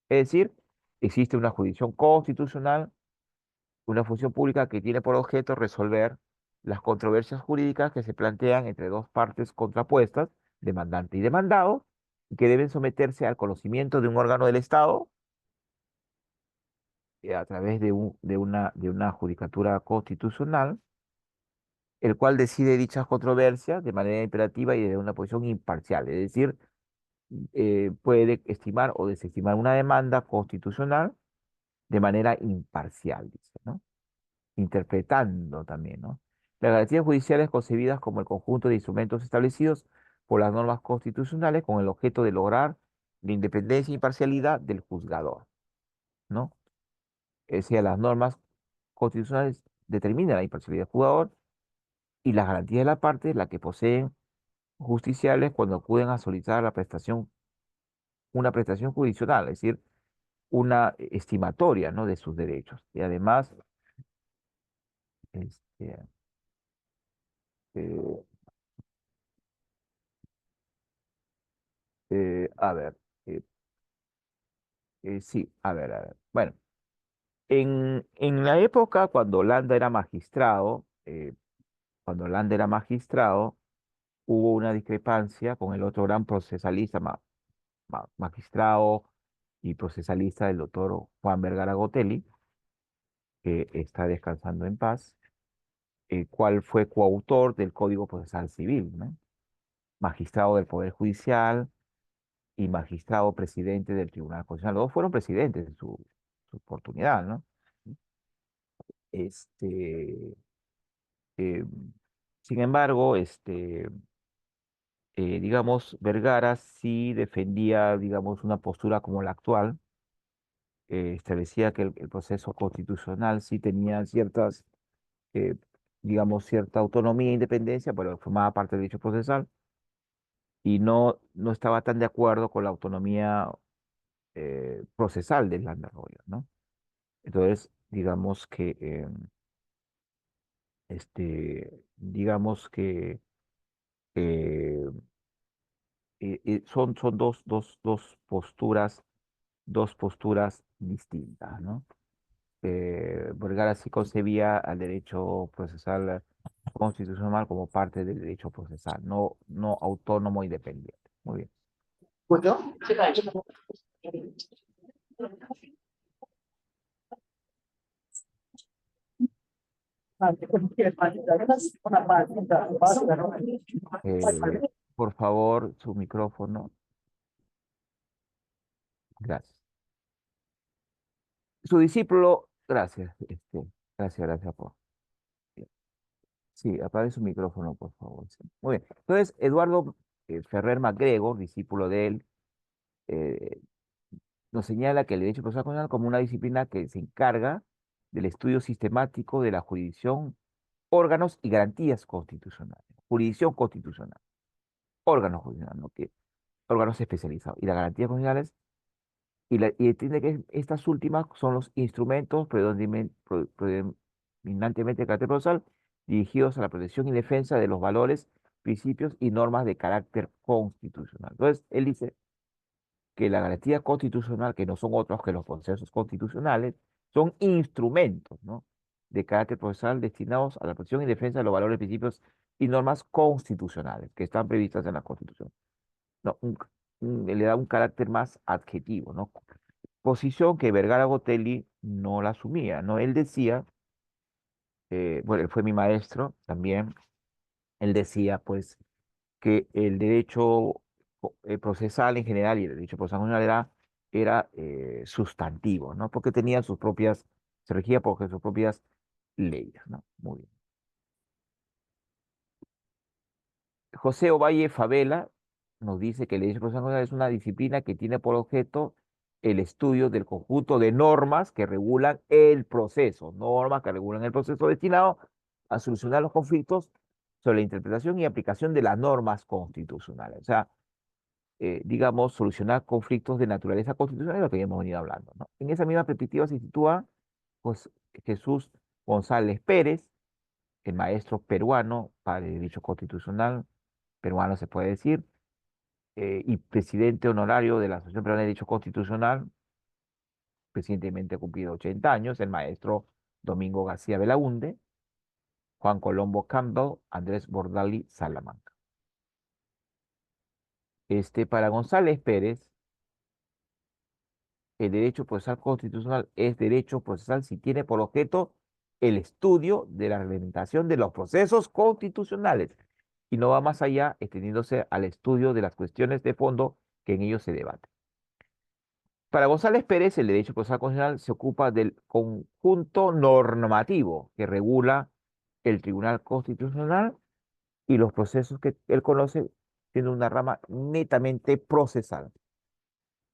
Es decir, existe una jurisdicción constitucional, una función pública que tiene por objeto resolver las controversias jurídicas que se plantean entre dos partes contrapuestas, demandante y demandado, y que deben someterse al conocimiento de un órgano del Estado a través de una judicatura constitucional, el cual decide dichas controversias de manera imperativa y desde una posición imparcial, es decir, puede estimar o desestimar una demanda constitucional de manera imparcial, dice, ¿no? Interpretando también, ¿no? Las garantías judiciales concebidas como el conjunto de instrumentos establecidos por las normas constitucionales con el objeto de lograr la independencia e imparcialidad del juzgador, ¿no? Es decir, las normas constitucionales determinan la imparcialidad del juzgador y las garantías de la parte, la que poseen justiciables cuando acuden a solicitar una prestación jurisdiccional, es decir, una estimatoria, ¿no? De sus derechos. Y además, este, eh, a ver, eh, sí, a ver. Bueno, en la época cuando Landa era magistrado, hubo una discrepancia con el otro gran procesalista, magistrado y procesalista, el doctor Juan Vergara Gotelli, que está descansando en paz, el cual fue coautor del Código Procesal Civil, ¿no? Magistrado del Poder Judicial y magistrado presidente del Tribunal Constitucional. Los dos fueron presidentes en su oportunidad, ¿no? Este, eh, sin embargo, Digamos, Vergara sí defendía, digamos, una postura como la actual, establecía que el proceso constitucional sí tenía ciertas, eh, digamos, cierta autonomía e independencia, pero formaba parte del derecho procesal, y no estaba tan de acuerdo con la autonomía procesal del Landesroller, ¿no? Entonces, digamos que eh, son dos posturas distintas, ¿no? Vergara sí concebía al derecho procesal constitucional como parte del derecho procesal, no autónomo e independiente. Muy bien. 뭐죠? Eh, por favor, su micrófono. Gracias. Su discípulo, gracias. Gracias por. Sí, apague su micrófono, por favor. Sí. Muy bien. Entonces, Eduardo Ferrer MacGregor, discípulo de él, eh, nos señala que el derecho procesal constitucional como una disciplina que se encarga del estudio sistemático de la jurisdicción, órganos y garantías constitucionales. Jurisdicción constitucional, órganos constitucionales, ¿no? Órganos especializados. Y las garantías constitucionales, y entiende que estas últimas son los instrumentos predominantemente de carácter procesal dirigidos a la protección y defensa de los valores, principios y normas de carácter constitucional. Entonces, él dice que la garantía constitucional, que no son otros que los procesos constitucionales, son instrumentos, ¿no?, de carácter procesal destinados a la protección y defensa de los valores, principios y normas constitucionales que están previstas en la Constitución. No, le da un carácter más adjetivo, ¿no? Posición que Vergara Gotelli no la asumía, ¿no? Él decía, bueno, él fue mi maestro también, él decía, pues, que el derecho procesal en general y el derecho procesal constitucional era sustantivo, ¿no? Porque tenía sus propias, se regía por sus propias leyes, ¿no? Muy bien. José Ovalle Favela nos dice que el derecho procesal constitucional es una disciplina que tiene por objeto el estudio del conjunto de normas que regulan el proceso, normas que regulan el proceso destinado a solucionar los conflictos sobre la interpretación y aplicación de las normas constitucionales. O sea, digamos, solucionar conflictos de naturaleza constitucional, es lo que ya hemos venido hablando, ¿no? En esa misma perspectiva se sitúa, pues, Jesús González Pérez, el maestro peruano para el derecho constitucional, peruano se puede decir, y presidente honorario de la Asociación Peruana de Derecho Constitucional, recientemente ha cumplido 80 años, el maestro Domingo García Belaúnde, Juan Colombo Campbell, Andrés Bordali Salamanca. Para González Pérez, el derecho procesal constitucional es derecho procesal si tiene por objeto el estudio de la reglamentación de los procesos constitucionales y no va más allá, extendiéndose al estudio de las cuestiones de fondo que en ellos se debaten. Para González Pérez, el derecho procesal constitucional se ocupa del conjunto normativo que regula el Tribunal Constitucional y los procesos que él conoce, siendo una rama netamente procesal.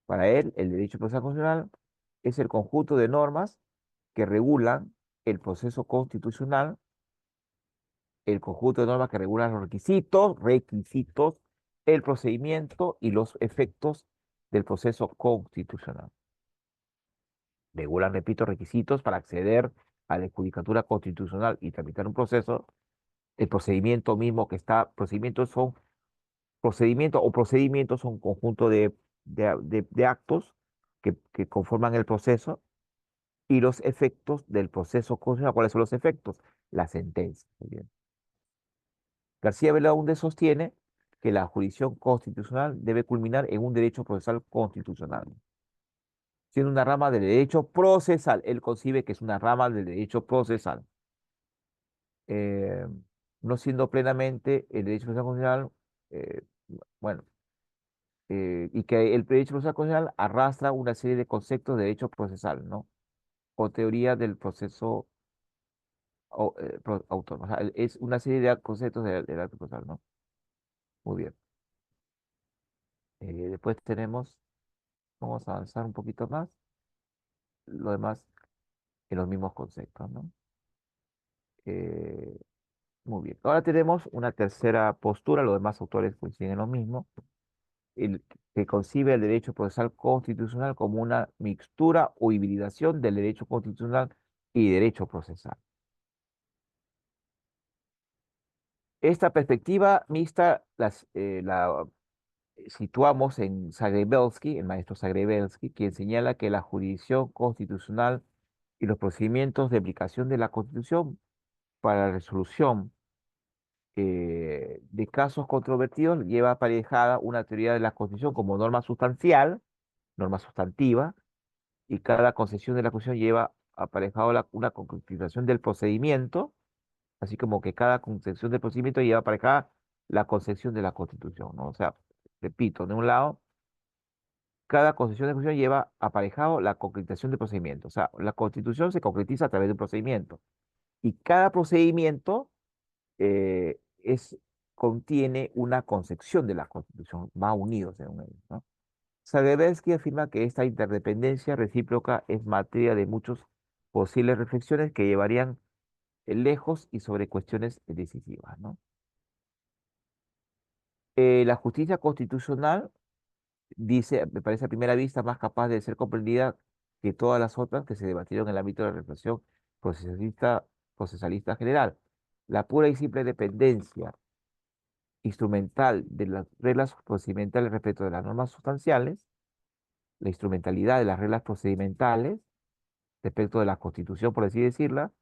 Para él, el derecho procesal constitucional es el conjunto de normas que regulan el proceso constitucional, el conjunto de normas que regulan los requisitos, el procedimiento y los efectos del proceso constitucional. Regulan, repito, requisitos para acceder a la judicatura constitucional y tramitar un proceso. El procedimiento mismo que está, procedimientos son un conjunto de actos que conforman el proceso y los efectos del proceso constitucional. ¿Cuáles son los efectos? La sentencia. Muy bien. García Belaúnde sostiene que la jurisdicción constitucional debe culminar en un derecho procesal constitucional, siendo una rama del derecho procesal. Él concibe que es una rama del derecho procesal. Eh, no siendo plenamente el derecho procesal constitucional, eh, bueno, y que el derecho procesal constitucional arrastra una serie de conceptos de derecho procesal, ¿no? O teoría del proceso autónomo. O sea, es una serie de conceptos del acto procesal, ¿no? Muy bien. Después tenemos, vamos a avanzar un poquito más, lo demás en los mismos conceptos, ¿no? Eh, Muy bien. Ahora tenemos una tercera postura, los demás autores coinciden en lo mismo, el que concibe el derecho procesal constitucional como una mixtura o hibridación del derecho constitucional y derecho procesal. Esta perspectiva mixta la situamos en Zagrebelsky, el maestro Zagrebelsky, quien señala que la jurisdicción constitucional y los procedimientos de aplicación de la Constitución para la resolución de casos controvertidos lleva aparejada una teoría de la Constitución como norma sustancial, norma sustantiva, y cada concesión de la Constitución lleva aparejado una concretización del procedimiento, así como que cada concesión del procedimiento lleva aparejada la concesión de la Constitución, ¿no? O sea, repito, de un lado, cada concesión de Constitución lleva aparejado la concretización del procedimiento, o sea, la Constitución se concretiza a través de un procedimiento, y cada procedimiento contiene una concepción de la Constitución, va unido según ellos, ¿no? Zagrebelsky afirma que esta interdependencia recíproca es materia de muchas posibles reflexiones que llevarían lejos y sobre cuestiones decisivas, ¿no? La justicia constitucional, dice, me parece a primera vista más capaz de ser comprendida que todas las otras que se debatieron en el ámbito de la reflexión procesalista, procesalista general. La pura y simple dependencia instrumental de las reglas procedimentales respecto de las normas sustanciales, la instrumentalidad de las reglas procedimentales respecto de la Constitución, por así decirla,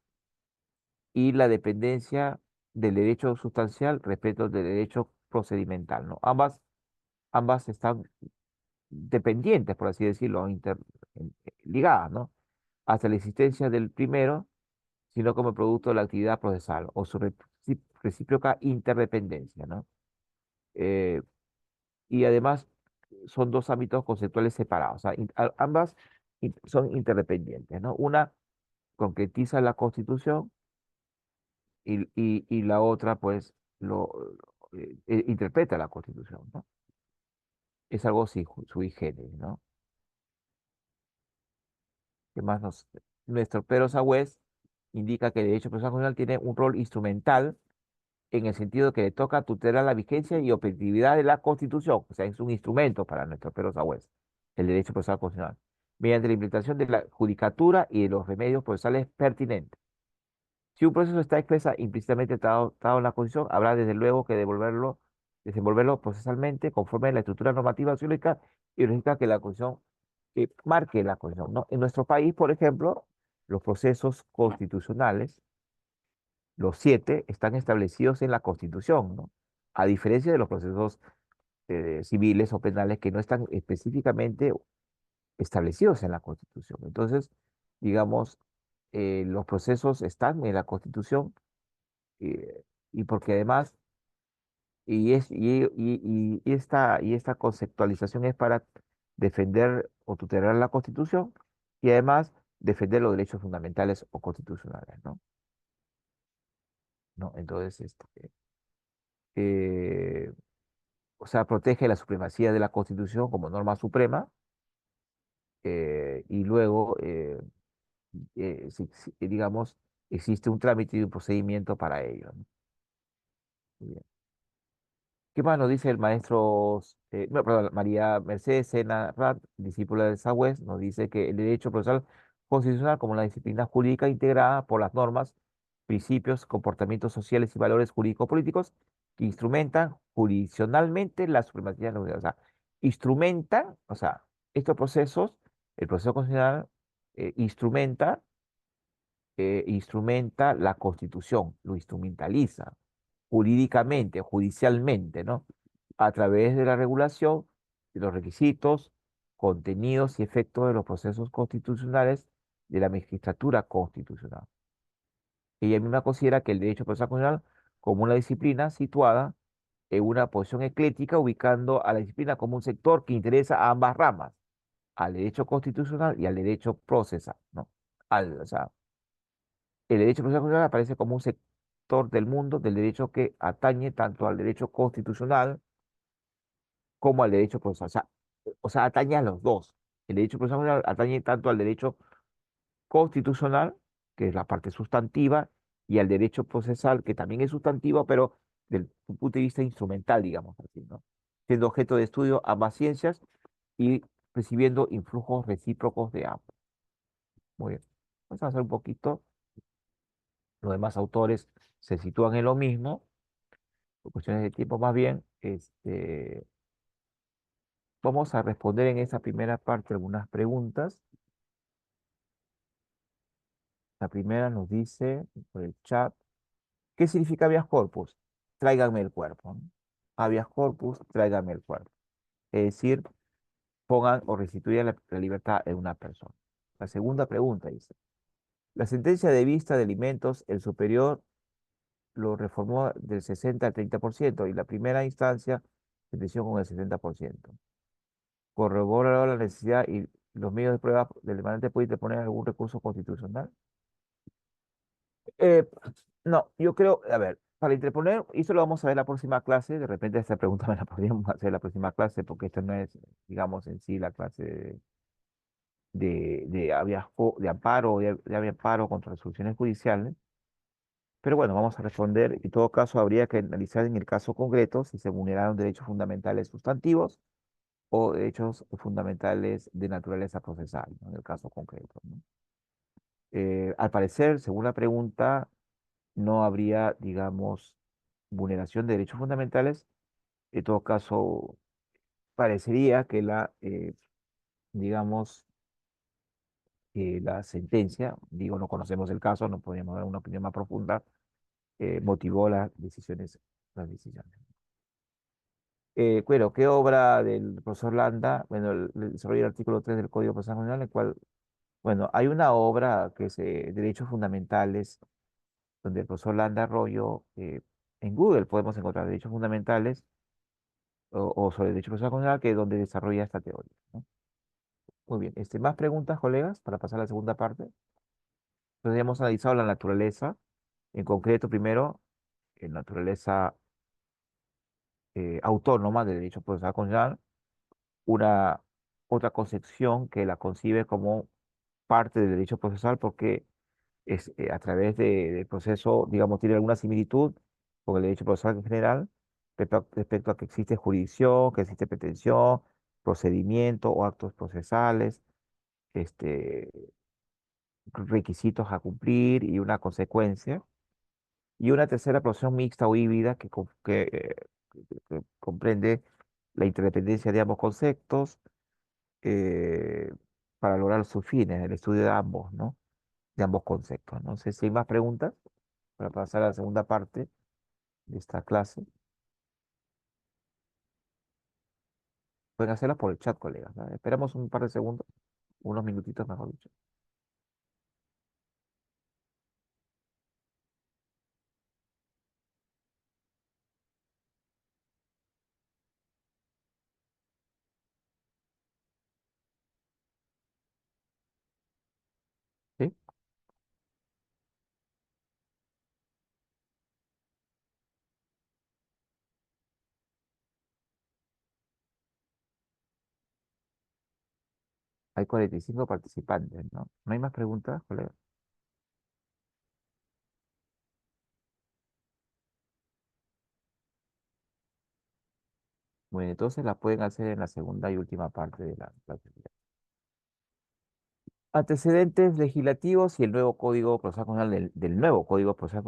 y la dependencia del derecho sustancial respecto del derecho procedimental, ¿no? Ambas están dependientes, por así decirlo, ligadas, ¿no? Hasta la existencia del primero, sino como producto de la actividad procesal o su recíproca interdependencia, ¿no? Eh, y además son dos ámbitos conceptuales separados, o sea, ambas son interdependientes, ¿no? Una concretiza la Constitución y la otra, pues, interpreta la Constitución, ¿no? Es algo sui generis, ¿no? ¿Qué más nuestro Pero Sagüez indica que el derecho procesal constitucional tiene un rol instrumental en el sentido que le toca tutelar la vigencia y objetividad de la Constitución, o sea, es un instrumento para nuestro Pero Sagüez, el derecho procesal constitucional, mediante la implementación de la judicatura y de los remedios procesales pertinentes. Si un proceso está expresa implícitamente tratado en la Constitución, habrá desde luego que desenvolverlo procesalmente conforme a la estructura normativa teórica y lógica que la Constitución marque la Constitución, ¿no? En nuestro país, por ejemplo, los procesos constitucionales, los siete, están establecidos en la Constitución, ¿no? A diferencia de los procesos civiles o penales que no están específicamente establecidos en la Constitución. Entonces, digamos, los procesos están en la Constitución eh, y porque además, y esta conceptualización es para defender o tutelar la Constitución y además defender los derechos fundamentales o constitucionales, ¿no? ¿No? Entonces, eh, o sea, protege la supremacía de la Constitución como norma suprema y luego, digamos, existe un trámite y un procedimiento para ello, ¿no? Muy bien. ¿Qué más nos dice el maestro, no, perdón, María Mercedes Sena Rat, discípula de Sagüez, nos dice que el derecho procesal constitucional como una disciplina jurídica integrada por las normas, principios, comportamientos sociales y valores jurídico-políticos que instrumentan jurisdiccionalmente la supremacía de la unidad. O sea, instrumentan, o sea, estos procesos, el proceso constitucional instrumenta, instrumenta la Constitución, lo instrumentaliza jurídicamente, judicialmente, ¿no? A través de la regulación de los requisitos, contenidos y efectos de los procesos constitucionales de la magistratura constitucional. Ella misma considera que el derecho procesal constitucional como una disciplina situada en una posición ecléctica, ubicando a la disciplina como un sector que interesa a ambas ramas, al derecho constitucional y al derecho procesal, ¿no? O sea, el derecho procesal constitucional aparece como un sector del mundo del derecho que atañe tanto al derecho constitucional como al derecho procesal. O sea, atañe a los dos. El derecho procesal atañe tanto al derecho constitucional, que es la parte sustantiva, y al derecho procesal, que también es sustantivo, pero desde un punto de vista instrumental, digamos así, ¿no? Siendo objeto de estudio ambas ciencias y recibiendo influjos recíprocos de ambos. Muy bien. Vamos a hacer un poquito. Los demás autores se sitúan en lo mismo, por cuestiones de tiempo más bien. Vamos a responder en esa primera parte algunas preguntas. La primera nos dice por el chat, ¿qué significa habeas corpus? Tráiganme el cuerpo, ¿no? Habeas corpus, tráiganme el cuerpo. Es decir, pongan o restituyan la libertad de una persona. La segunda pregunta dice, la sentencia de vista de alimentos, el superior lo reformó del 60 al 30% y la primera instancia sentenció con el 70%. Corrobora la necesidad y los medios de prueba del demandante puede interponer algún recurso constitucional. Eh, no, yo creo, a ver, para interponer, y esto lo vamos a ver en la próxima clase, de repente esta pregunta me la podríamos hacer en la próxima clase, porque esta no es, digamos, en sí la clase de amparo, de amparo contra resoluciones judiciales. Pero bueno, vamos a responder. En todo caso, habría que analizar en el caso concreto si se vulneraron derechos fundamentales sustantivos o derechos fundamentales de naturaleza procesal, ¿no? En el caso concreto, ¿no? Al parecer, según la pregunta, no habría, digamos, vulneración de derechos fundamentales. En todo caso, parecería que digamos, la sentencia, digo, no conocemos el caso, no podríamos dar una opinión más profunda, motivó las decisiones. Bueno, ¿qué obra del profesor Landa? Bueno, el desarrollo del artículo 3 del Código Procesal Penal, en el cual, bueno, hay una obra que es Derechos Fundamentales, donde el profesor Landa Arroyo, en Google podemos encontrar derechos fundamentales o sobre derecho procesal constitucional, que es donde desarrolla esta teoría, ¿no? Muy bien, más preguntas, colegas, para pasar a la segunda parte. Entonces, hemos analizado la naturaleza, en concreto, primero, naturaleza autónoma del derecho procesal constitucional, una otra concepción que la concibe como parte del derecho procesal porque es a través del proceso, digamos, tiene alguna similitud con el derecho procesal en general respecto a que existe jurisdicción, que existe pretensión, procedimiento o actos procesales, este, requisitos a cumplir y una consecuencia. Y una tercera profesión mixta o híbrida que comprende la interdependencia de ambos conceptos eh, para lograr sus fines, el estudio de ambos, ¿no? De ambos conceptos. No sé si hay más preguntas para pasar a la segunda parte de esta clase. Pueden hacerlas por el chat, colegas, ¿no? Esperamos un par de segundos, unos minutitos, mejor dicho. ¿Sí? Hay 45 participantes, ¿no? ¿No hay más preguntas, colegas? Bueno, entonces las pueden hacer en la segunda y última parte de la clase. Antecedentes legislativos y el nuevo Código Procesal Constitucional del nuevo Código Procesal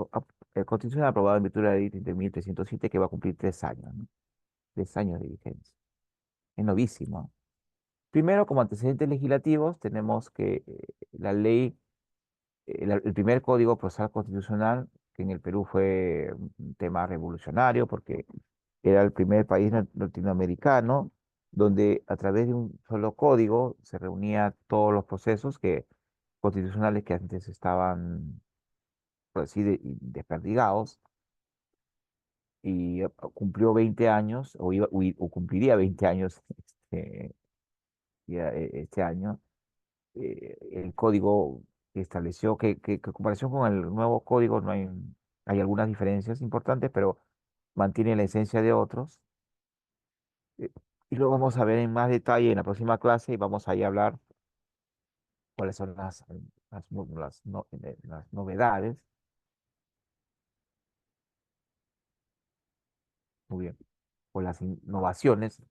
Constitucional aprobado en virtud de la Ley 30.307 que va a cumplir 3 años, ¿no? 3 años de vigencia. Es novísimo. Primero, como antecedentes legislativos, tenemos que la ley, el primer Código Procesal Constitucional, que en el Perú fue un tema revolucionario porque era el primer país latinoamericano donde a través de un solo código se reunía todos los procesos constitucionales que antes estaban, por así, desperdigados y cumplió 20 años, o cumpliría 20 años este año. El código que estableció que en comparación con el nuevo código no hay algunas diferencias importantes, pero mantiene la esencia de otros. Y lo vamos a ver en más detalle en la próxima clase y vamos ahí a hablar cuáles son las novedades. Muy bien. O las innovaciones.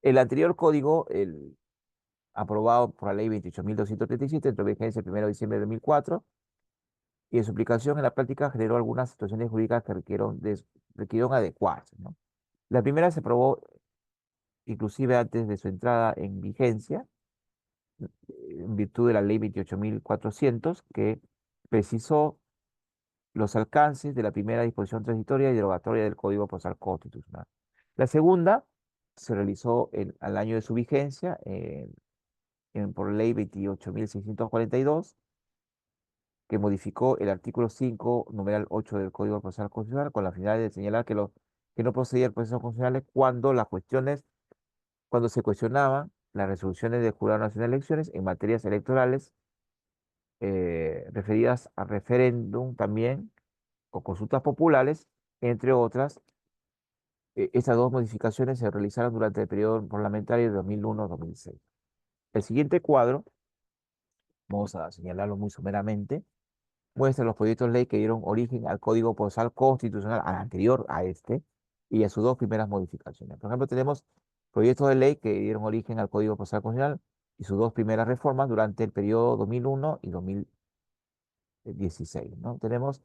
El anterior código, aprobado por la ley 28.237, entró en vigencia el 1 de diciembre de 2004 y en su aplicación en la práctica generó algunas situaciones jurídicas que requirieron adecuarse, ¿no? La primera se aprobó inclusive antes de su entrada en vigencia, en virtud de la ley 28.400, que precisó los alcances de la primera disposición transitoria y derogatoria del Código Procesal Constitucional. La segunda se realizó al año de su vigencia por ley 28.642, que modificó el artículo 5, numeral 8 del Código Procesal Constitucional con la finalidad de señalar que no procedía el proceso constitucional cuando se cuestionaban las resoluciones del Jurado Nacional de Elecciones en materias electorales referidas a referéndum también o consultas populares, entre otras. Estas dos modificaciones se realizaron durante el periodo parlamentario de 2001-2006. El siguiente cuadro, vamos a señalarlo muy someramente, muestra los proyectos de ley que dieron origen al Código Procesal Constitucional, al anterior a este, y a sus dos primeras modificaciones. Por ejemplo, tenemos proyectos de ley que dieron origen al Código Procesal Constitucional y sus dos primeras reformas durante el periodo 2001 y 2016, ¿no? Tenemos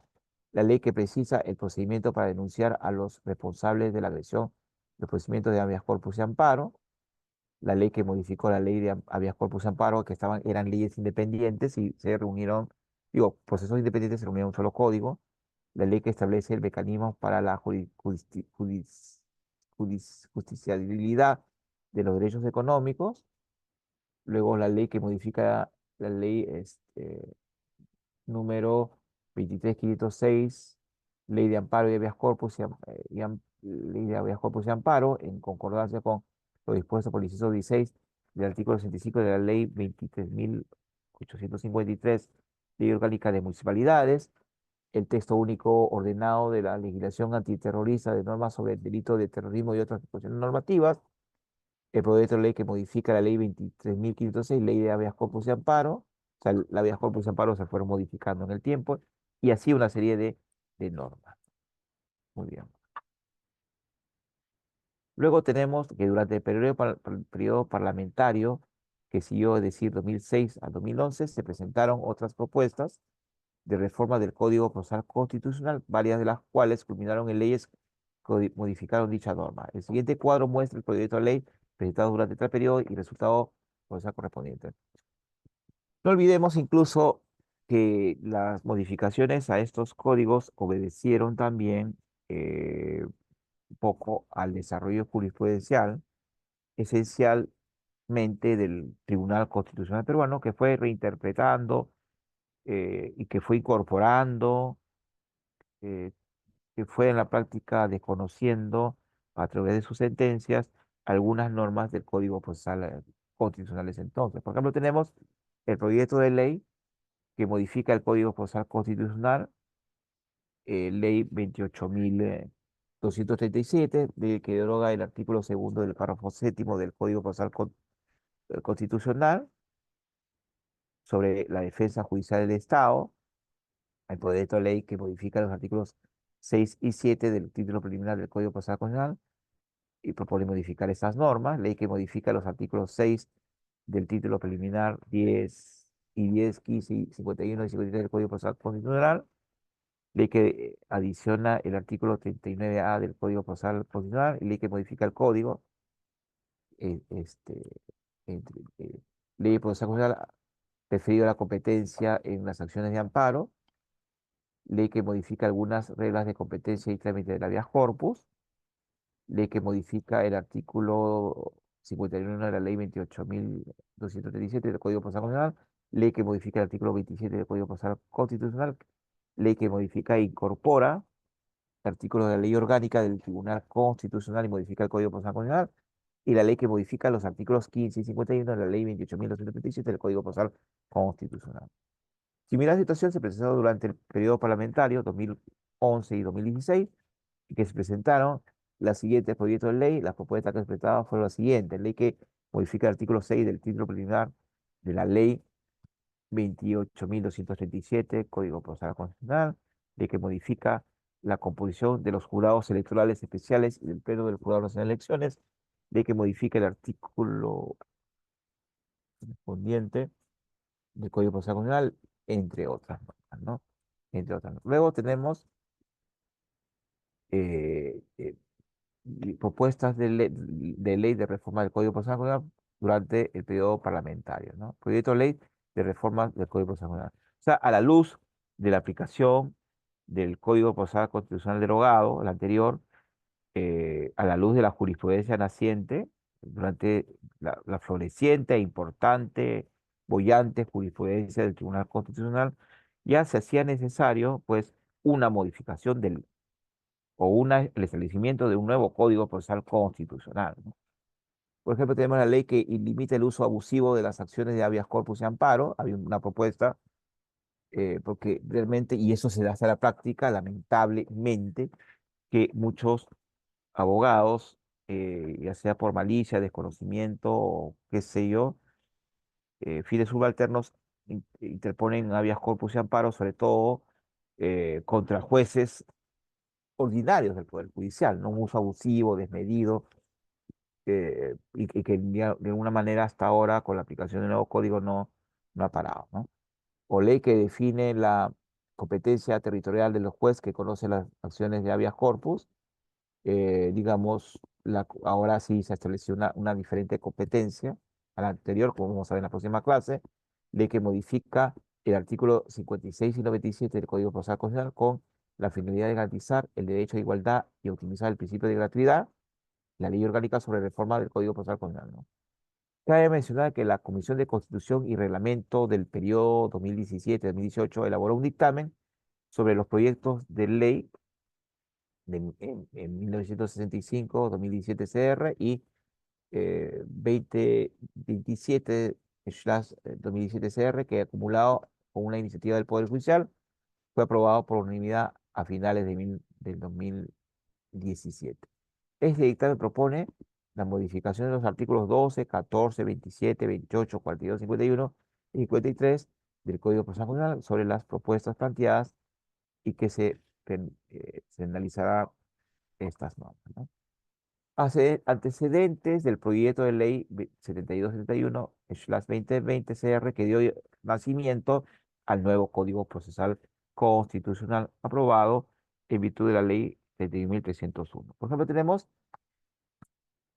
la ley que precisa el procedimiento para denunciar a los responsables de la agresión, los procedimientos de habeas corpus y amparo, la ley que modificó la ley de habeas corpus y amparo, que eran leyes independientes y se reunieron, procesos independientes se reunieron en un solo código, la ley que establece el mecanismo para la justiciabilidad de los derechos económicos, luego la ley que modifica la ley número 23.506, Ley de Amparo y Habeas Corpus Ley de Habeas Corpus y Amparo, en concordancia con lo dispuesto por el inciso 16 del artículo 65 de la Ley 23.853, Ley Orgánica de Municipalidades, el texto único ordenado de la legislación antiterrorista de normas sobre el delito de terrorismo y otras disposiciones normativas, el proyecto de ley que modifica la ley 23.506, ley de habeas corpus y amparo, o sea, la habeas corpus y amparo se fueron modificando en el tiempo, y así una serie de normas. Muy bien. Luego tenemos que durante el periodo parlamentario, que siguió, es decir, 2006 a 2011, se presentaron otras propuestas de reforma del Código Procesal Constitucional, varias de las cuales culminaron en leyes que modificaron dicha norma. El siguiente cuadro muestra el proyecto de ley presentado durante tal periodo y resultado procesal correspondiente. No olvidemos incluso que las modificaciones a estos códigos obedecieron también un poco al desarrollo jurisprudencial, esencialmente del Tribunal Constitucional Peruano, que fue reinterpretando y que fue incorporando, eh, que fue en la práctica desconociendo a través de sus sentencias algunas normas del Código Procesal Constitucional de ese entonces. Por ejemplo, tenemos el proyecto de ley que modifica el Código Procesal Constitucional, ley 28.237, de que deroga el artículo segundo del párrafo séptimo del Código Procesal Constitucional sobre la defensa judicial del Estado, el proyecto de ley que modifica los artículos 6 y 7 del título preliminar del Código Procesal Constitucional y propone modificar estas normas, ley que modifica los artículos 6 del título preliminar 10 y 10, 15, y 51 y 53 del Código Procesal Constitucional, ley que adiciona el artículo 39A del Código Procesal Constitucional y ley que modifica el código, eh, este, ley procesal constitucional referido a la competencia en las acciones de amparo, ley que modifica algunas reglas de competencia y trámite de la habeas corpus, ley que modifica el artículo 51 de la ley 28.237 del Código Procesal Constitucional, ley que modifica el artículo 27 del Código Procesal Constitucional, ley que modifica e incorpora artículos de la ley orgánica del Tribunal Constitucional y modifica el Código Procesal Constitucional, y la ley que modifica los artículos 15 y 51 de la ley 28.237 del Código Procesal Constitucional. Similar situación se presentó durante el periodo parlamentario 2011 y 2016, y que se presentaron la siguiente proyecto de ley, las propuestas que presentaba fueron las siguientes. Ley que modifica el artículo 6 del título preliminar de la ley 28.237, Código Procesal Constitucional, ley que modifica la composición de los jurados electorales especiales y del Pleno del Jurado Nacional de Elecciones, ley que modifica el artículo correspondiente del Código Procesal Constitucional, entre otras normas, ¿no? Entre otras. Luego tenemos eh, eh, propuestas de ley de reforma del Código Procesal Constitucional durante el periodo parlamentario, ¿no? Proyecto de ley de reforma del Código Procesal Constitucional. O sea, a la luz de la aplicación del Código Procesal Constitucional derogado, el anterior, a la luz de la jurisprudencia naciente, durante la floreciente e importante, boyante jurisprudencia del Tribunal Constitucional, ya se hacía necesario, pues, una modificación el establecimiento de un nuevo Código Procesal Constitucional, ¿no? Por ejemplo, tenemos la ley que limita el uso abusivo de las acciones de habeas corpus y amparo. Había una propuesta, porque realmente, y eso se da hasta la práctica, lamentablemente, que muchos abogados, ya sea por malicia, desconocimiento o qué sé yo, fines subalternos, interponen habeas corpus y amparo, sobre todo contra jueces ordinarios del Poder Judicial, ¿no? Un uso abusivo, desmedido, y que de alguna manera hasta ahora, con la aplicación del nuevo código, no ha parado, ¿no? O ley que define la competencia territorial de los jueces que conocen las acciones de habeas corpus. Digamos, ahora sí se estableció una diferente competencia a la anterior, como vamos a ver en la próxima clase, de que modifica el artículo 56 y 97 del Código Procesal Constitucional con la finalidad de garantizar el derecho a igualdad y optimizar el principio de gratuidad, la ley orgánica sobre reforma del Código Procesal Constitucional, ¿no? Cabe mencionar que la Comisión de Constitución y Reglamento del periodo 2017-2018 elaboró un dictamen sobre los proyectos de ley en 1965, 2017 CR y 2027/2017 CR, que acumulado con una iniciativa del Poder Judicial, fue aprobado por unanimidad a finales del 2017. Este dictamen propone la modificación de los artículos 12, 14, 27, 28, 42, 51 y 53 del Código Procesal Constitucional sobre las propuestas planteadas y que se analizará estas normas, ¿no? Antecedentes del proyecto de ley 7271/2020 CR, que dio nacimiento al nuevo Código Procesal Constitucional aprobado en virtud de la ley 31.301. Por ejemplo, tenemos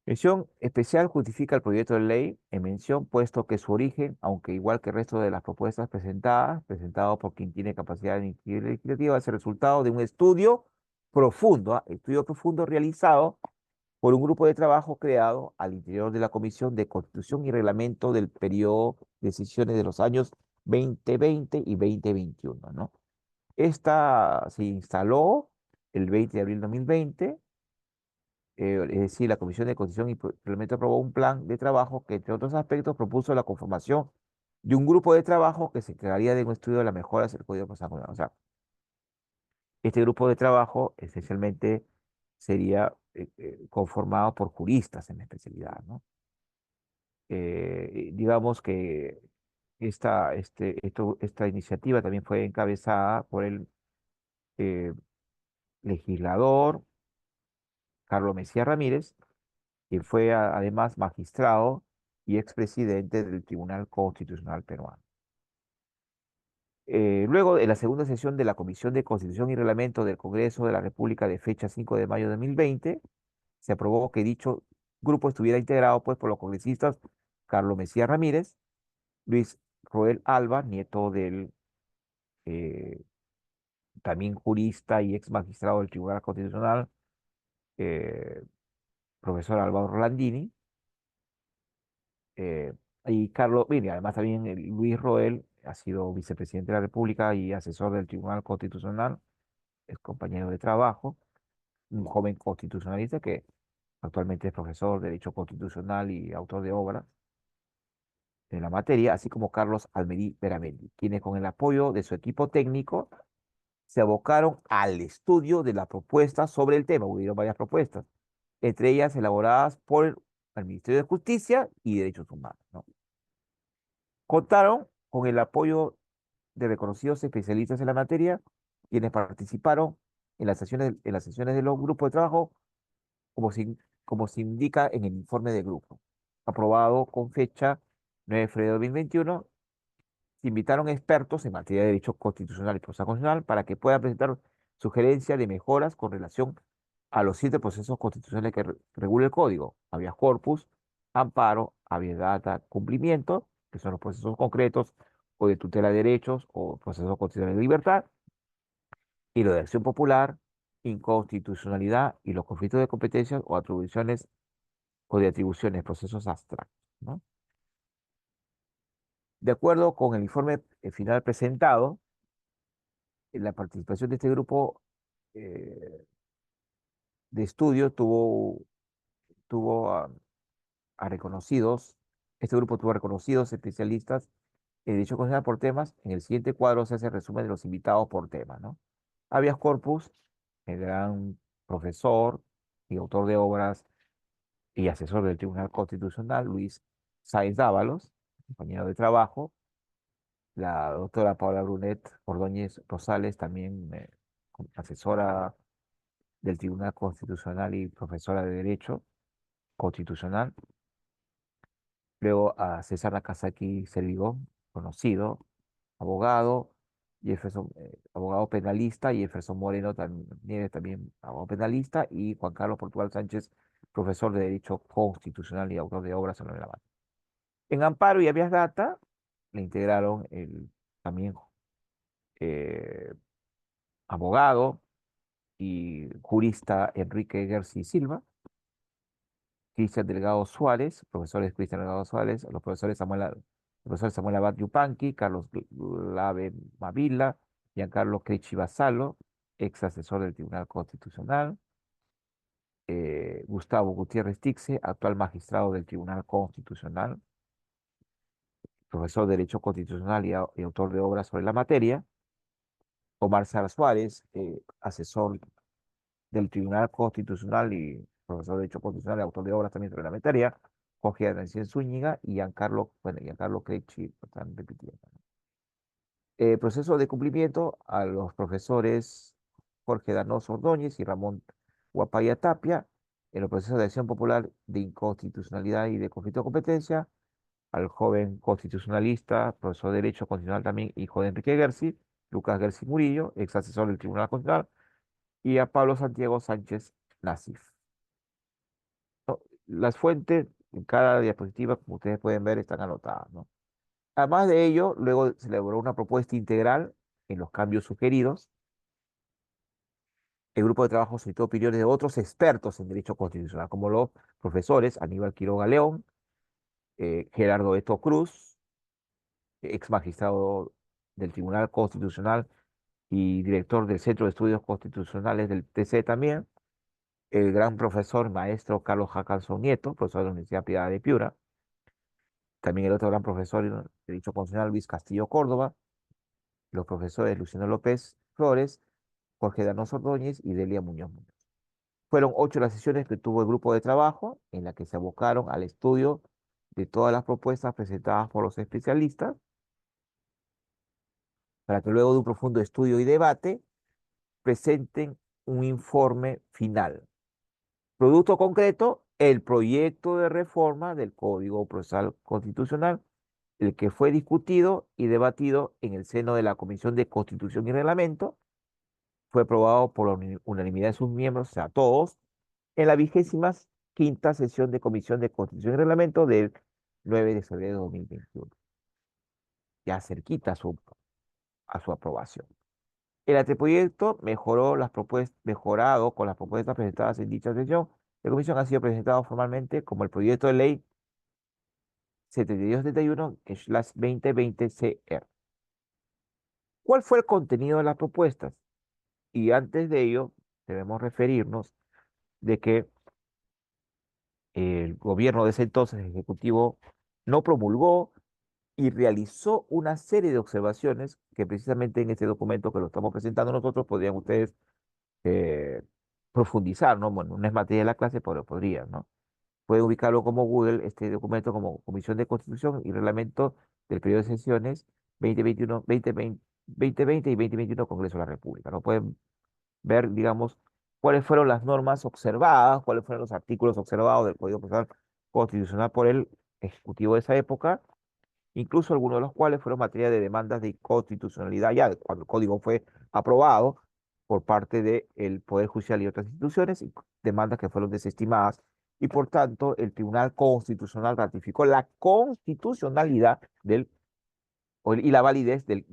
mención especial justifica el proyecto de ley en mención, puesto que su origen, aunque igual que el resto de las propuestas presentado por quien tiene capacidad de iniciativa legislativa, es el resultado de un estudio profundo realizado por un grupo de trabajo creado al interior de la Comisión de Constitución y Reglamento del periodo de sesiones de los años 2020 y 2021, ¿no? Esta se instaló el 20 de abril de 2020, es decir, la Comisión de Constitución y Reglamento aprobó un plan de trabajo que, entre otros aspectos, propuso la conformación de un grupo de trabajo que se encargaría de un estudio de las mejoras del Código Procesal Constitucional. O sea, este grupo de trabajo esencialmente sería conformado por juristas en la especialidad, ¿no? Digamos que esta iniciativa también fue encabezada por el eh, legislador Carlos Mejía Ramírez, quien fue además magistrado y expresidente del Tribunal Constitucional peruano. Luego, en la segunda sesión de la Comisión de Constitución y Reglamento del Congreso de la República de fecha 5 de mayo de 2020, se aprobó que dicho grupo estuviera integrado, pues, por los congresistas Carlos Mejía Ramírez, Luis Roel Alba, nieto del eh, también jurista y ex magistrado del Tribunal Constitucional, eh, profesor Álvaro Rolandini, eh, y Carlos, mire, además también Luis Roel ha sido vicepresidente de la República y asesor del Tribunal Constitucional, es compañero de trabajo, un joven constitucionalista que actualmente es profesor de Derecho Constitucional y autor de obras en la materia, así como Carlos Almerí Beramendi, quienes con el apoyo de su equipo técnico se abocaron al estudio de la propuesta sobre el tema. Hubieron varias propuestas. entre ellas elaboradas por el Ministerio de Justicia y Derechos Humanos, ¿no? Contaron con el apoyo de reconocidos especialistas en la materia, quienes participaron en las sesiones de los grupos de trabajo, como se indica en el informe de grupo, aprobado con fecha 9 de febrero de 2021. Se invitaron expertos en materia de derecho constitucional y procesal constitucional para que puedan presentar sugerencias de mejoras con relación a los 7 procesos constitucionales que regula el código: habeas corpus, amparo, habeas data, cumplimiento, que son los procesos concretos o de tutela de derechos o procesos constitucionales de libertad, y lo de acción popular, inconstitucionalidad y los conflictos de competencias o atribuciones o de atribuciones, procesos abstractos, ¿no? De acuerdo con el informe final presentado, la participación de este grupo eh, de estudio tuvo a reconocidos, este grupo tuvo a reconocidos especialistas en derecho constitucional por temas. En el siguiente cuadro se hace el resumen de los invitados por tema, ¿no? Habeas corpus, el gran profesor y autor de obras y asesor del Tribunal Constitucional, Luis Sáenz Dávalos, compañero de trabajo. La doctora Paula Brunet Ordóñez Rosales, también asesora del Tribunal Constitucional y profesora de Derecho Constitucional. Luego a César Nakazaki Servigón, conocido, abogado, abogado penalista, y Jefferson Moreno Nieves, también abogado penalista, y Juan Carlos Portugal Sánchez, profesor de Derecho Constitucional y autor de obras sobre la materia. En Amparo y Habeas Data le integraron el también eh, abogado y jurista Enrique Gersi Silva, Cristian Delgado Suárez, profesores Cristian Delgado Suárez, los profesores el profesor Samuel Abad Yupanqui, Carlos Lave Mavila, Giancarlo Crechi Basalo, ex asesor del Tribunal Constitucional, Gustavo Gutiérrez Tixe, actual magistrado del Tribunal Constitucional, profesor de Derecho Constitucional y autor de obras sobre la materia, Omar Sara Suárez, asesor del Tribunal Constitucional y profesor de Derecho Constitucional y autor de obras también sobre la materia, Jorge Anancien Zúñiga y Giancarlo Crecci, están repitiendo. Proceso de cumplimiento a los profesores Jorge Danoso Ordóñez y Ramón Guapaya Tapia, en los procesos de acción popular de inconstitucionalidad y de conflicto de competencia, al joven constitucionalista, profesor de Derecho Constitucional también, hijo de Enrique Gersi, Lucas Gersi Murillo, ex asesor del Tribunal Constitucional, y a Pablo Santiago Sánchez Nasif. ¿No? Las fuentes en cada diapositiva, como ustedes pueden ver, están anotadas, ¿no? Además de ello, luego se elaboró una propuesta integral en los cambios sugeridos. El grupo de trabajo solicitó opiniones de otros expertos en derecho constitucional, como los profesores Aníbal Quiroga León, Gerardo Eto Cruz, ex magistrado del Tribunal Constitucional y director del Centro de Estudios Constitucionales del TC también, el gran profesor maestro Carlos Jacalson Nieto, profesor de la Universidad Privada de Piura, también el otro gran profesor de Derecho Constitucional, Luis Castillo Córdoba, los profesores Luciano López Flores, Jorge Danoso Ordóñez y Delia Muñoz Muñoz. Fueron 8 las sesiones que tuvo el grupo de trabajo, en la que se abocaron al estudio de todas las propuestas presentadas por los especialistas, para que luego de un profundo estudio y debate presenten un informe final. Producto concreto, el proyecto de reforma del Código Procesal Constitucional, el que fue discutido y debatido en el seno de la Comisión de Constitución y Reglamento, fue aprobado por la unanimidad de sus miembros, o sea, todos, en la 25ª sesión de Comisión de Constitución y Reglamento del 9 de febrero de 2021, ya cerquita a su aprobación. El anteproyecto mejorado con las propuestas presentadas en dicha sesión de comisión, ha sido presentado formalmente como el proyecto de ley 7271/2020 ¿Cuál fue el contenido de las propuestas? Y antes de ello, debemos referirnos de que el gobierno de ese entonces, el Ejecutivo, no promulgó y realizó una serie de observaciones que precisamente en este documento que lo estamos presentando nosotros podrían ustedes eh, profundizar, ¿no? Bueno, no es materia de la clase, pero podría, ¿no? Pueden ubicarlo como Google, este documento como Comisión de Constitución y Reglamento del periodo de sesiones 2021, 2020, 2020 y 2021 Congreso de la República, ¿no? Pueden ver, digamos, cuáles fueron las normas observadas, cuáles fueron los artículos observados del Código Procesal Constitucional por el Ejecutivo de esa época, incluso algunos de los cuales fueron materia de demandas de inconstitucionalidad ya cuando el código fue aprobado por parte del Poder Judicial y otras instituciones, y demandas que fueron desestimadas, y por tanto el Tribunal Constitucional ratificó la constitucionalidad y la validez en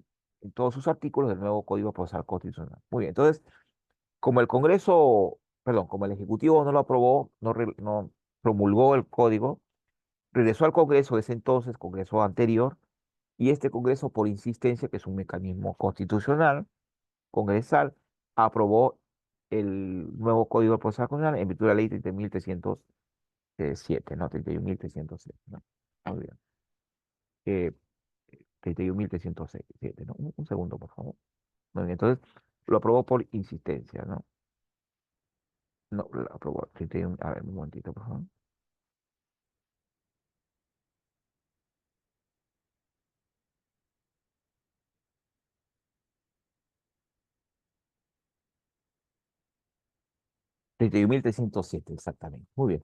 todos sus artículos del nuevo Código Procesal Constitucional. Muy bien, entonces, como el Congreso, perdón, como el Ejecutivo no lo aprobó, no promulgó el código, regresó al Congreso de ese entonces, Congreso anterior, y este Congreso, por insistencia, que es un mecanismo constitucional, congresal, aprobó el nuevo Código Procesal Constitucional en virtud de la ley 30.307, ¿no? 31.307, ¿no? Muy bien. 31.307, ¿no? Un segundo, por favor. Muy bien, entonces, lo aprobó por insistencia, ¿no? No, lo aprobó. 31, a ver, un momentito, por favor. 31.307, exactamente. Muy bien.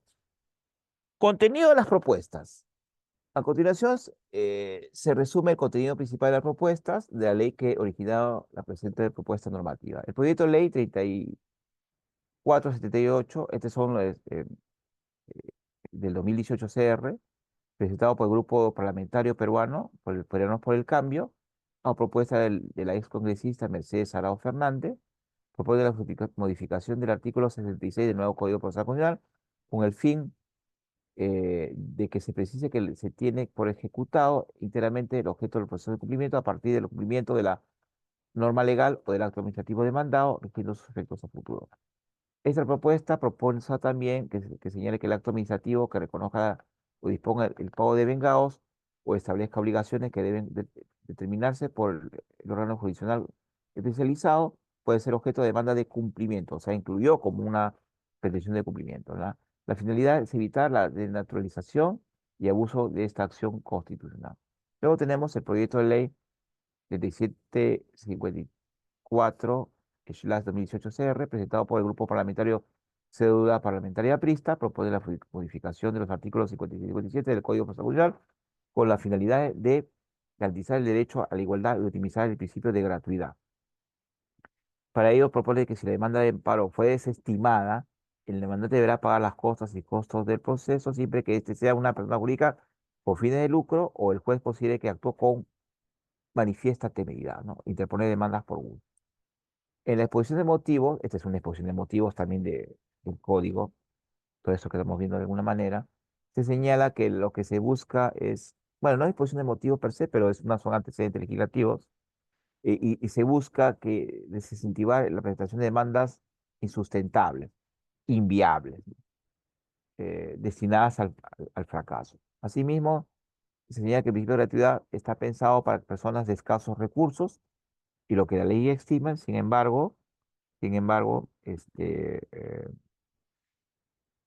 Contenido de las propuestas. A continuación, se resume el contenido principal de las propuestas de la ley que originaba la presente propuesta normativa. El proyecto de ley 3478, estos son los, del 2018 CR, presentado por el grupo parlamentario peruano, por el Peruanos por el Cambio, a propuesta de la excongresista Mercedes Arao Fernández, propone la modificación del artículo 66 del nuevo Código Procesal Constitucional con el fin de que se precise que se tiene por ejecutado íntegramente el objeto del proceso de cumplimiento a partir del cumplimiento de la norma legal o del acto administrativo demandado, requiriendo sus efectos a futuro. Esta propuesta propone también que señale que el acto administrativo que reconozca o disponga el pago de vengados o establezca obligaciones que deben determinarse por el órgano jurisdiccional especializado puede ser objeto de demanda de cumplimiento, o sea, incluyó como una petición de cumplimiento, ¿verdad? La finalidad es evitar la desnaturalización y abuso de esta acción constitucional. Luego tenemos el proyecto de ley 3754/2018 CR, presentado por el Grupo Parlamentario Cédula Parlamentaria Prista, propone la modificación de los artículos 56 y 57 del Código Procesal Constitucional con la finalidad de garantizar el derecho a la igualdad y optimizar el principio de gratuidad. Para ello propone que si la demanda de amparo fue desestimada, el demandante deberá pagar las costas y costos del proceso siempre que éste sea una persona jurídica por fines de lucro o el juez considere que actuó con manifiesta temeridad, ¿no? Interponer demandas por gusto. En la exposición de motivos, esta es una exposición de motivos también del código, todo eso que estamos viendo de alguna manera, se señala que lo que se busca es, bueno, no es exposición de motivos per se, pero son antecedentes legislativos, y se busca que desincentivar la presentación de demandas insustentables, inviables, destinadas al fracaso. Asimismo, se señala que el principio de gratuidad está pensado para personas de escasos recursos y lo que la ley estima, sin embargo,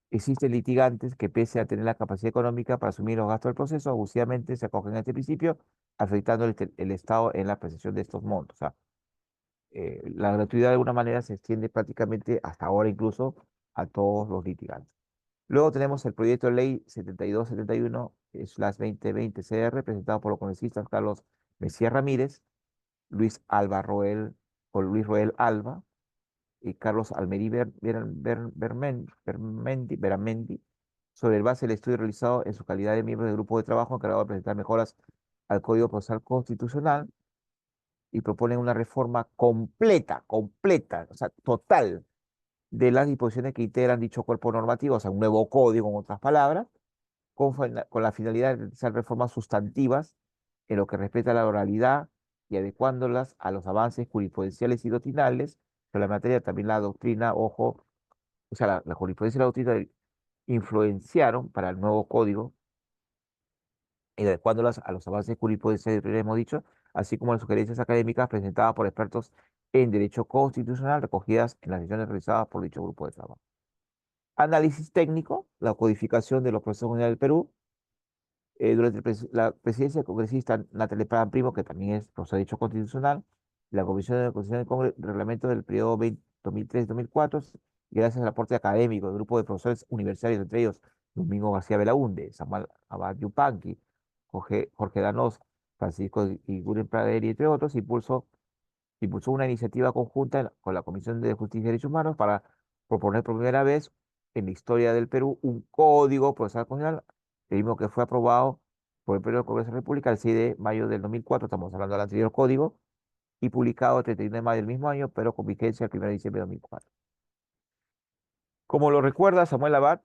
existen litigantes que pese a tener la capacidad económica para asumir los gastos del proceso, abusivamente se acogen a este principio, afectando el Estado en la apreciación de estos montos. O sea, la gratuidad de alguna manera se extiende prácticamente hasta ahora incluso a todos los litigantes. Luego tenemos el proyecto de ley 7271/2020 CR, presentado por los congresistas Carlos Mejía Ramírez, Luis Alba Roel o Luis Roel Alba y Carlos Almerí Beramendi, sobre el base del estudio realizado en su calidad de miembro del grupo de trabajo encargado de presentar mejoras al Código Procesal Constitucional y proponen una reforma completa, o sea, total, de las disposiciones que integran dicho cuerpo normativo, o sea, un nuevo código, en otras palabras, con la finalidad de realizar reformas sustantivas en lo que respecta a la oralidad y adecuándolas a los avances jurisprudenciales y doctrinales sobre la materia, también la doctrina, ojo, o sea, la jurisprudencia y la doctrina influenciaron para el nuevo código y adecuándolas a los avances jurisprudenciales y doctrinales, hemos dicho, así como las sugerencias académicas presentadas por expertos en Derecho Constitucional recogidas en las sesiones realizadas por dicho grupo de trabajo. Análisis técnico, la codificación de los procesos constitucionales del Perú. Durante la presidencia del congresista Natalia Prado Primo, que también es profesor de Derecho Constitucional, la Comisión de Constitución del Reglamento del periodo 2003-2004, gracias al aporte académico del grupo de profesores universitarios, entre ellos Domingo García Belaúnde, Samuel Abad Yupanqui, Jorge Danos, Francisco Iguren Praderi, entre otros, impulsó una iniciativa conjunta con la Comisión de Justicia y Derechos Humanos para proponer por primera vez en la historia del Perú un código procesal constitucional, el mismo que fue aprobado por el Pleno del Congreso de la República el 6 de mayo del 2004, estamos hablando del anterior código, y publicado el 31 de mayo del mismo año, pero con vigencia el 1 de diciembre de 2004. Como lo recuerda Samuel Abad,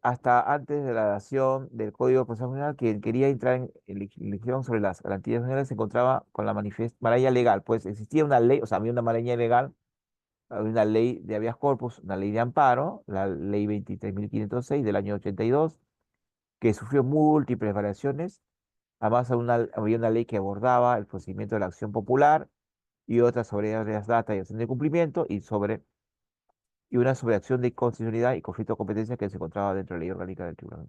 hasta antes de la dación del Código Procesal Constitucional, quien quería entrar en legislación sobre las garantías generales se encontraba con la maraña legal, pues existía una ley, o sea, había una maraña legal, había una ley de habeas corpus, una ley de amparo, la ley 23.506 del año 82, que sufrió múltiples variaciones. Además, había una ley que abordaba el procedimiento de la acción popular y otras sobre las datas y acción de cumplimiento y una sobre acción de constitucionalidad y conflicto de competencia que se encontraba dentro de la ley orgánica del tribunal.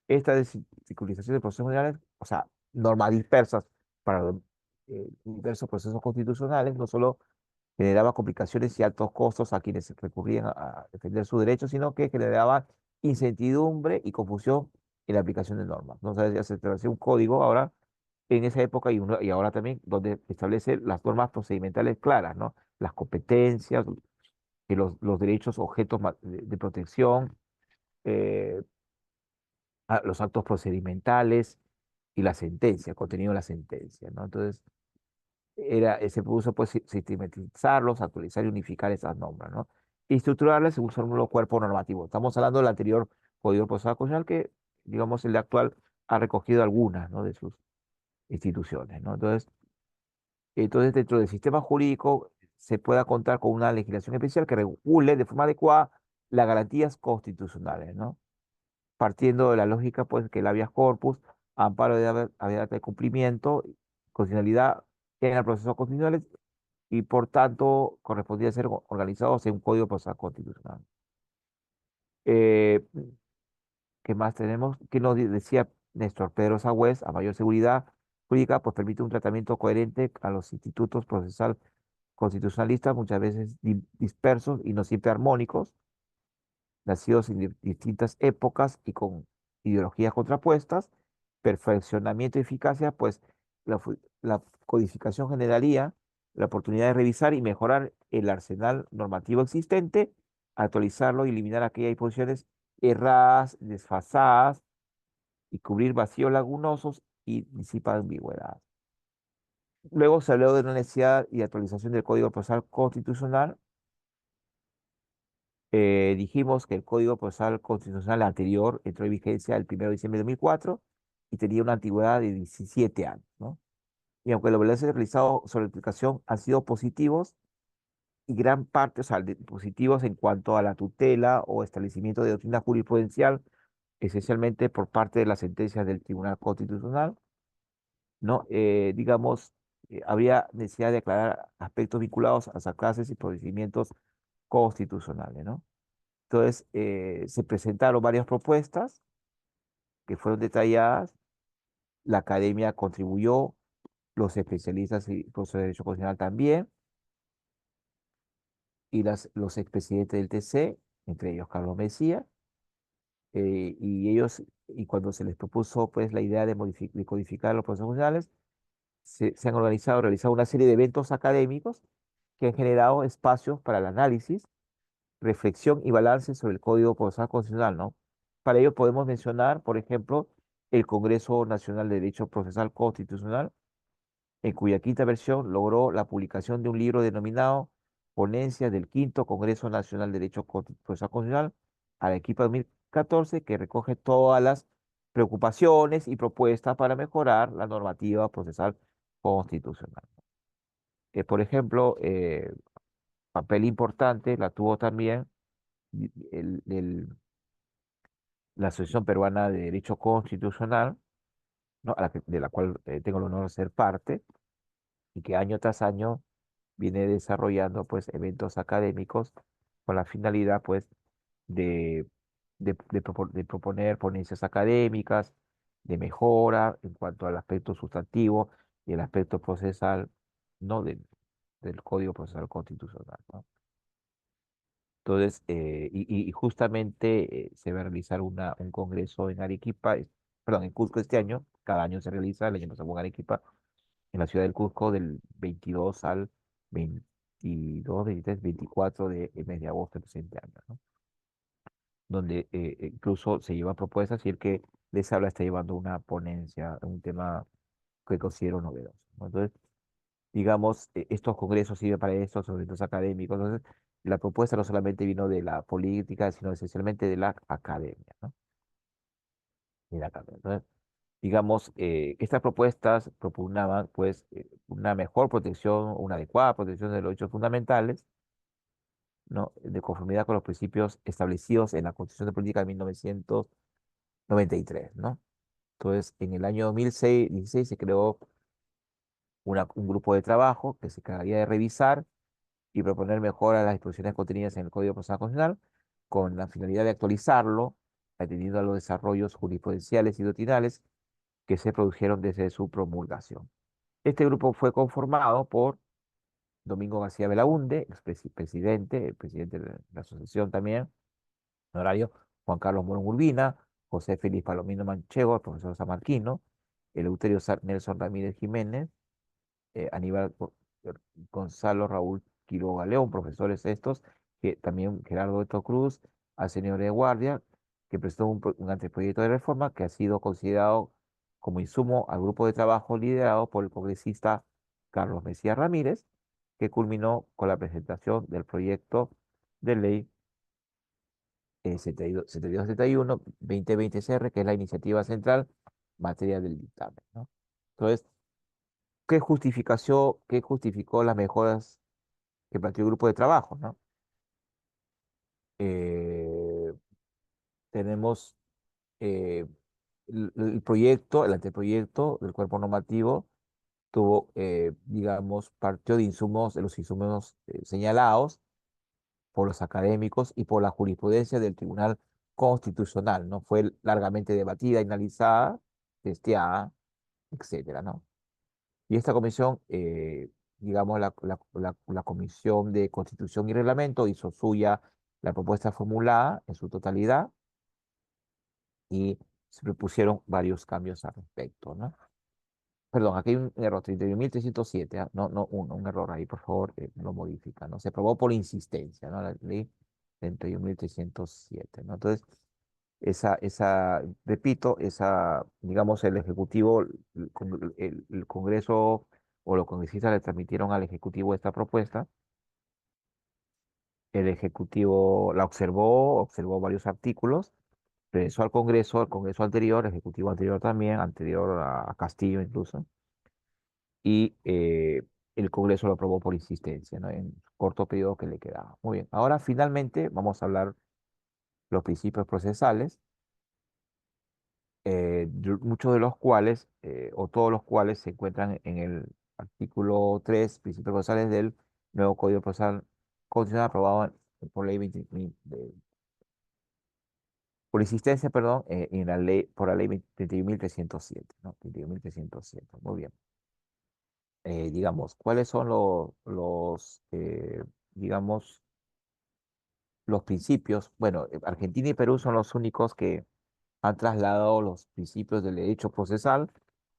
Esta descircularización de procesos constitucionales, o sea, normas dispersas para los diversos procesos constitucionales, no solo generaba complicaciones y altos costos a quienes recurrían a defender sus derechos, sino que generaba incertidumbre y confusión en la aplicación de normas. ¿No? O sea, ya se estableció un código ahora, en esa época y ahora también, donde establece las normas procedimentales claras, ¿no? Las competencias, que los derechos objetos de protección, eh, los actos procedimentales y la sentencia, el contenido de la sentencia, ¿no? Entonces, se puso pues sistematizarlos, actualizar y unificar esas normas, ¿no? Y estructurarlas según su nuevo cuerpo normativo. Estamos hablando del anterior Código Procesal Constitucional que, digamos, el de actual ha recogido algunas, ¿no? De sus instituciones, ¿no? Entonces, dentro del sistema jurídico se pueda contar con una legislación especial que regule de forma adecuada las garantías constitucionales, ¿no? Partiendo de la lógica, pues, que el habeas corpus, amparo de haber de cumplimiento, constitucionalidad en el proceso constitucional y, por tanto, correspondía ser organizados en un código procesal constitucional. Eh, ¿Qué más tenemos? ¿Qué nos decía Néstor Pedro Sagüez? A mayor seguridad jurídica, pues permite un tratamiento coherente a los institutos procesal constitucionalistas, muchas veces dispersos y no siempre armónicos, nacidos en distintas épocas y con ideologías contrapuestas, perfeccionamiento y eficacia, pues la codificación generaría la oportunidad de revisar y mejorar el arsenal normativo existente, actualizarlo y eliminar aquellas disposiciones erradas, desfasadas y cubrir vacíos lagunosos y disipar ambigüedades. Luego se habló de la necesidad y actualización del Código Procesal Constitucional. Dijimos que el Código Procesal Constitucional anterior entró en vigencia el 1 de diciembre de 2004 y tenía una antigüedad de 17 años, ¿no? Y aunque los balances realizados sobre la aplicación han sido positivos, y gran parte, o sea, positivos en cuanto a la tutela o establecimiento de doctrina jurisprudencial, esencialmente por parte de las sentencias del Tribunal Constitucional, ¿no? Digamos, habría necesidad de aclarar aspectos vinculados a las clases y procedimientos constitucionales, ¿no? Entonces, se presentaron varias propuestas que fueron detalladas, la academia contribuyó, los especialistas y profesores de Derecho Constitucional también, y los expresidentes del TC, entre ellos Carlos Mesía, y cuando se les propuso pues la idea de codificar los procesos constitucionales, se han realizado una serie de eventos académicos que han generado espacios para el análisis, reflexión y balance sobre el Código Procesal Constitucional, ¿no? Para ello podemos mencionar, por ejemplo, el Congreso Nacional de Derecho Procesal Constitucional, en cuya quinta versión logró la publicación de un libro denominado Ponencias del Quinto Congreso Nacional de Derecho Procesal Constitucional, Arequipa 2014, que recoge todas las preocupaciones y propuestas para mejorar la normativa procesal constitucional. Por ejemplo, papel importante la tuvo también el, el- la Asociación Peruana de Derecho Constitucional, ¿no? De la cual tengo el honor de ser parte, y que año tras año viene desarrollando pues eventos académicos con la finalidad pues de, de proponer ponencias académicas, de mejora en cuanto al aspecto sustantivo y el aspecto procesal, ¿no? Del Código Procesal Constitucional, ¿no? Entonces, y justamente se va a realizar un congreso en Arequipa, perdón, en Cusco este año, cada año se realiza, el año pasado fue en Arequipa, en la ciudad del Cusco, del 22 al 22, 23, 24 del mes de agosto del presente año, ¿no? Donde incluso se llevan propuestas y el que les habla está llevando una ponencia, un tema que considero novedoso, ¿no? Entonces, digamos, estos congresos sirven para estos eventos académicos. Entonces, la propuesta no solamente vino de la política, sino esencialmente de la academia, ¿no? De la academia. Entonces, digamos, estas propuestas propugnaban, pues, una mejor protección, una adecuada protección de los derechos fundamentales, ¿no? De conformidad con los principios establecidos en la Constitución de Política de 1993, ¿no? Entonces, en el año 2016 se creó un grupo de trabajo que se encargaría de revisar y proponer mejoras a las disposiciones contenidas en el Código Procesal Constitucional con la finalidad de actualizarlo, atendiendo a los desarrollos jurisprudenciales y doctrinales que se produjeron desde su promulgación. Este grupo fue conformado por Domingo García Belaúnde, presidente, el presidente de la asociación también, honorario, Juan Carlos Morón Urbina, José Félix Palomino Manchego, el profesor Samarquino, Eleuterio Nelson Ramírez Jiménez, Aníbal Gonzalo Raúl Quiroga León, profesores estos, que también Gerardo Eto Cruz, al señor de Guardia, que prestó un anteproyecto de reforma que ha sido considerado como insumo al grupo de trabajo liderado por el congresista Carlos Mesías Ramírez, que culminó con la presentación del proyecto de ley 7271 2020 CR, que es la iniciativa central en materia del dictamen, ¿no? Entonces, qué justificó las mejoras que planteó el grupo de trabajo, ¿no? Eh, tenemos eh, el proyecto, el anteproyecto del cuerpo normativo tuvo, digamos, partió de insumos, de los insumos señalados por los académicos y por la jurisprudencia del Tribunal Constitucional, ¿no? Fue largamente debatida, analizada, testeada, etcétera, ¿no? Y esta comisión, digamos, la Comisión de Constitución y Reglamento hizo suya la propuesta formulada en su totalidad y se propusieron varios cambios al respecto, ¿no? Perdón, aquí hay un error, 31.307, ¿ah? No, no, un error ahí, por favor, lo modifica, ¿no? Se aprobó por insistencia, ¿no? La ley 31.307, ¿no? Entonces, repito, digamos, el Ejecutivo, el Congreso o los congresistas le transmitieron al Ejecutivo esta propuesta. El Ejecutivo la observó varios artículos, regresó al Congreso anterior, el Ejecutivo anterior también, anterior a Castillo incluso, y el Congreso lo aprobó por insistencia, ¿no? En corto periodo que le quedaba. Muy bien, ahora finalmente vamos a hablar los principios procesales, muchos de los cuales, o todos los cuales, se encuentran en el artículo 3, principios procesales del nuevo Código Procesal Constitucional aprobado por ley 20 por insistencia, perdón, en la ley, por la ley 31.307, ¿no? 31.307, muy bien. Digamos, ¿cuáles son digamos, los principios? Bueno, Argentina y Perú son los únicos que han trasladado los principios del derecho procesal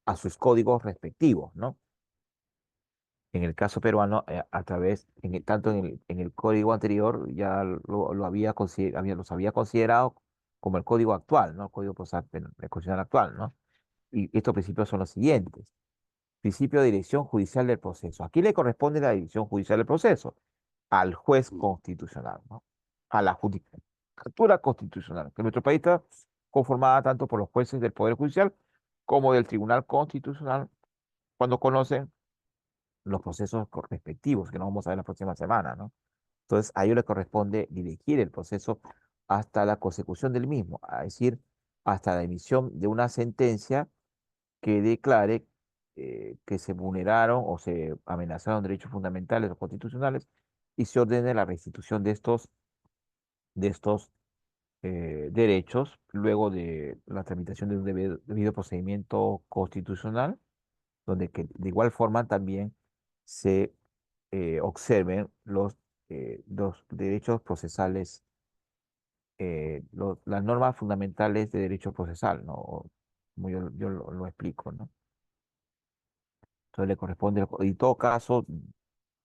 a sus códigos respectivos, ¿no? En el caso peruano, a través, tanto en el código anterior ya los había considerado como el código actual, ¿no? El código procesal, el constitucional actual, ¿no? Y estos principios son los siguientes. Principio de dirección judicial del proceso. ¿A quién le corresponde la dirección judicial del proceso? Al juez constitucional, ¿no? A la judicatura constitucional, que en nuestro país está conformada tanto por los jueces del Poder Judicial como del Tribunal Constitucional, cuando conocen los procesos respectivos, que nos vamos a ver la próxima semana, ¿no? Entonces, a ellos les corresponde dirigir el proceso hasta la consecución del mismo, es decir, hasta la emisión de una sentencia que declare que se vulneraron o se amenazaron derechos fundamentales o constitucionales y se ordene la restitución de estos derechos luego de la tramitación de un debido procedimiento constitucional, donde que de igual forma también se observen los derechos procesales, las normas fundamentales de derecho procesal, ¿no? Como yo lo explico, ¿no? Entonces le corresponde, en todo caso,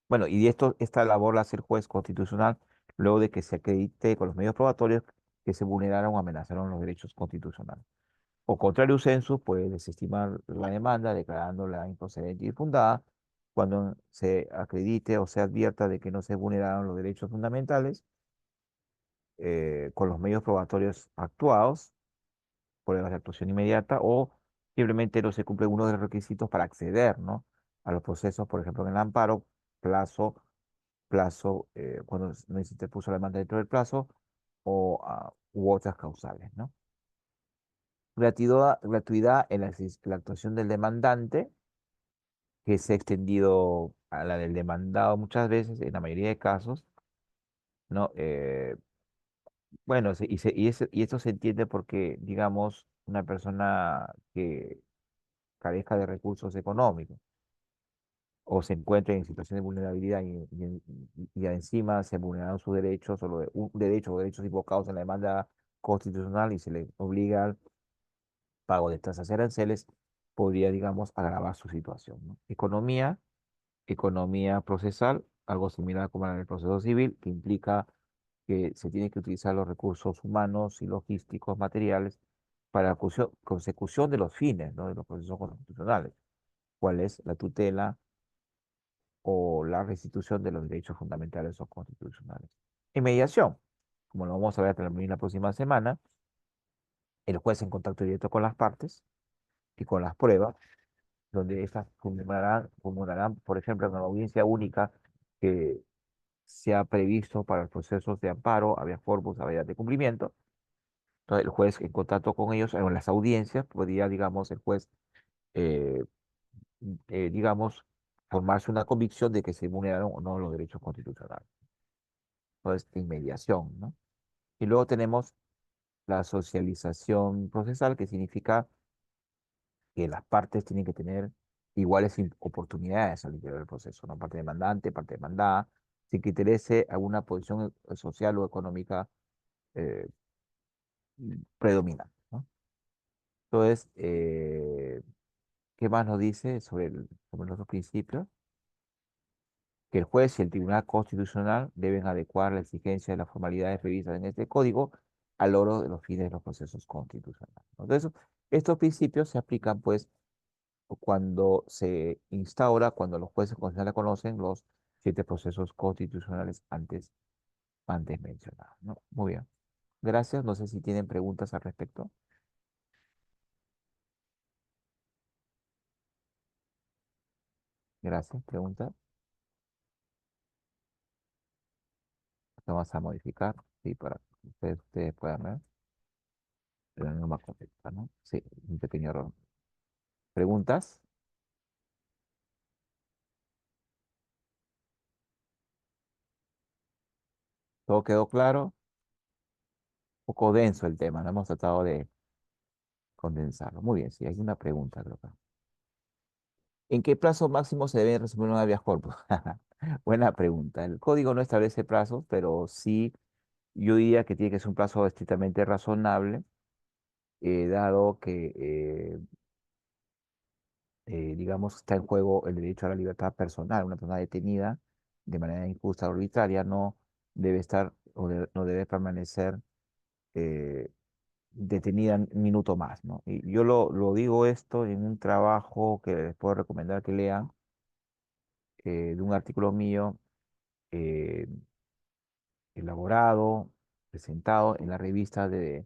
bueno, y esta labor la hace el juez constitucional luego de que se acredite con los medios probatorios que se vulneraron o amenazaron los derechos constitucionales. O contrario census, puede desestimar la demanda declarándola improcedente y infundada cuando se acredite o se advierta de que no se vulneraron los derechos fundamentales con los medios probatorios actuados, pruebas de actuación inmediata, o simplemente no se cumple uno de los requisitos para acceder, ¿no? A los procesos, por ejemplo, en el amparo, cuando no se interpuso la demanda dentro del plazo, u otras causales, ¿no? Gratuidad en la actuación del demandante, que se ha extendido a la del demandado muchas veces, en la mayoría de casos, ¿no? Bueno, y esto se entiende porque, digamos, una persona que carezca de recursos económicos o se encuentre en situación de vulnerabilidad y encima se vulneraron sus derechos un derecho o derechos invocados en la demanda constitucional y se le obliga al pago de tasas y aranceles, podría, digamos, agravar su situación, ¿no? Economía procesal, algo similar como en el proceso civil, que implica que se tienen que utilizar los recursos humanos y logísticos materiales para la consecución de los fines, ¿no? De los procesos constitucionales, cuál es la tutela o la restitución de los derechos fundamentales o constitucionales. En mediación, como lo vamos a ver también la próxima semana, el juez en contacto directo con las partes y con las pruebas, donde estas formularán, por ejemplo, en la audiencia única que se ha previsto para los procesos de amparo, habeas corpus, habeas de cumplimiento. Entonces, el juez en contacto con ellos, en las audiencias, podría, digamos, el juez, eh, digamos, formarse una convicción de que se vulneraron o no los derechos constitucionales. Entonces, inmediación, ¿no? Y luego tenemos la socialización procesal, que significa que las partes tienen que tener iguales oportunidades al interior del proceso, ¿no? Parte demandante, parte demandada, sin que interese alguna posición social o económica eh, predominante, ¿no? Entonces, ¿qué más nos dice sobre los otros principios? Que el juez y el Tribunal Constitucional deben adecuar la exigencia de las formalidades previstas en este código al logro de los fines de los procesos constitucionales, ¿no? Entonces, estos principios se aplican, pues, cuando se instaura, cuando los jueces constitucionales conocen los 7 procesos constitucionales antes mencionados, ¿no? Muy bien. Gracias. No sé si tienen preguntas al respecto. Gracias. Preguntas. Vamos a modificar, sí, para que ustedes puedan ver la norma correcta, ¿no? Sí, un pequeño error. ¿Preguntas? ¿Todo quedó claro? Un poco denso el tema, no hemos tratado de condensarlo. Muy bien, sí, hay una pregunta, creo que. ¿En qué plazo máximo se debe resolver un habeas corpus? Buena pregunta. El código no establece plazos, pero sí yo diría que tiene que ser un plazo estrictamente razonable, dado que, digamos, está en juego el derecho a la libertad personal. Una persona detenida de manera injusta o arbitraria no debe estar o no debe permanecer eh, detenida un minuto más, ¿no? Y yo lo digo esto en un trabajo que les puedo recomendar que lean, de un artículo mío eh, elaborado, presentado en la revista de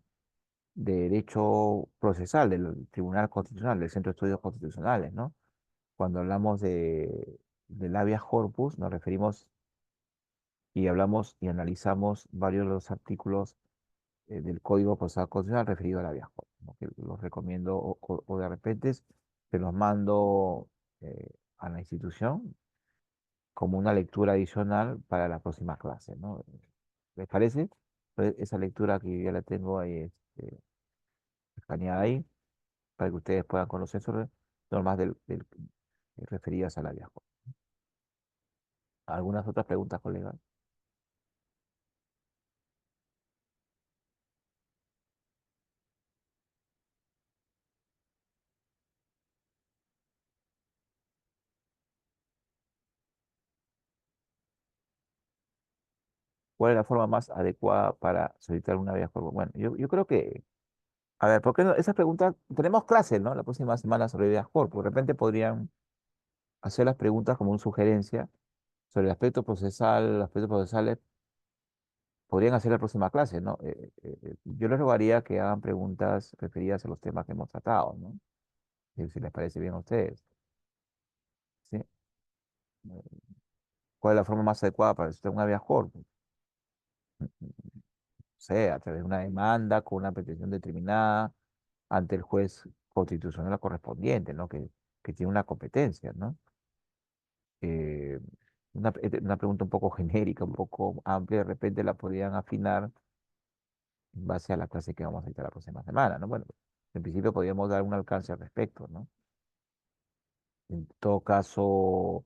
Derecho Procesal del Tribunal Constitucional, del Centro de Estudios Constitucionales, ¿no? Cuando hablamos del habeas corpus, nos referimos y hablamos y analizamos varios de los artículos del Código Procesal Constitucional referido al habeas corpus, ¿no? Que los recomiendo, o de repente se los mando a la institución como una lectura adicional para la próxima clase, ¿no? ¿Les parece? Pues esa lectura que ya la tengo ahí escaneada ahí, para que ustedes puedan conocer sobre normas referidas a la viajo. ¿Algunas otras preguntas, colegas? ¿Cuál es la forma más adecuada para solicitar una viajo? Bueno, yo creo que, a ver, ¿por qué no? Esas preguntas, tenemos clases, ¿no? La próxima semana sobre viajo, de repente podrían hacer las preguntas como una sugerencia sobre el aspecto procesal, los aspectos procesales, podrían hacer la próxima clase, ¿no? Yo les rogaría que hagan preguntas referidas a los temas que hemos tratado, ¿no? Si les parece bien a ustedes, ¿sí? ¿Cuál es la forma más adecuada para solicitar una viajo? Sea a través de una demanda con una pretensión determinada ante el juez constitucional correspondiente, ¿no? Que tiene una competencia, ¿no? Eh, una pregunta un poco genérica, un poco amplia, de repente la podrían afinar en base a la clase que vamos a dictar la próxima semana, ¿no? Bueno, en principio podríamos dar un alcance al respecto, ¿no? En todo caso,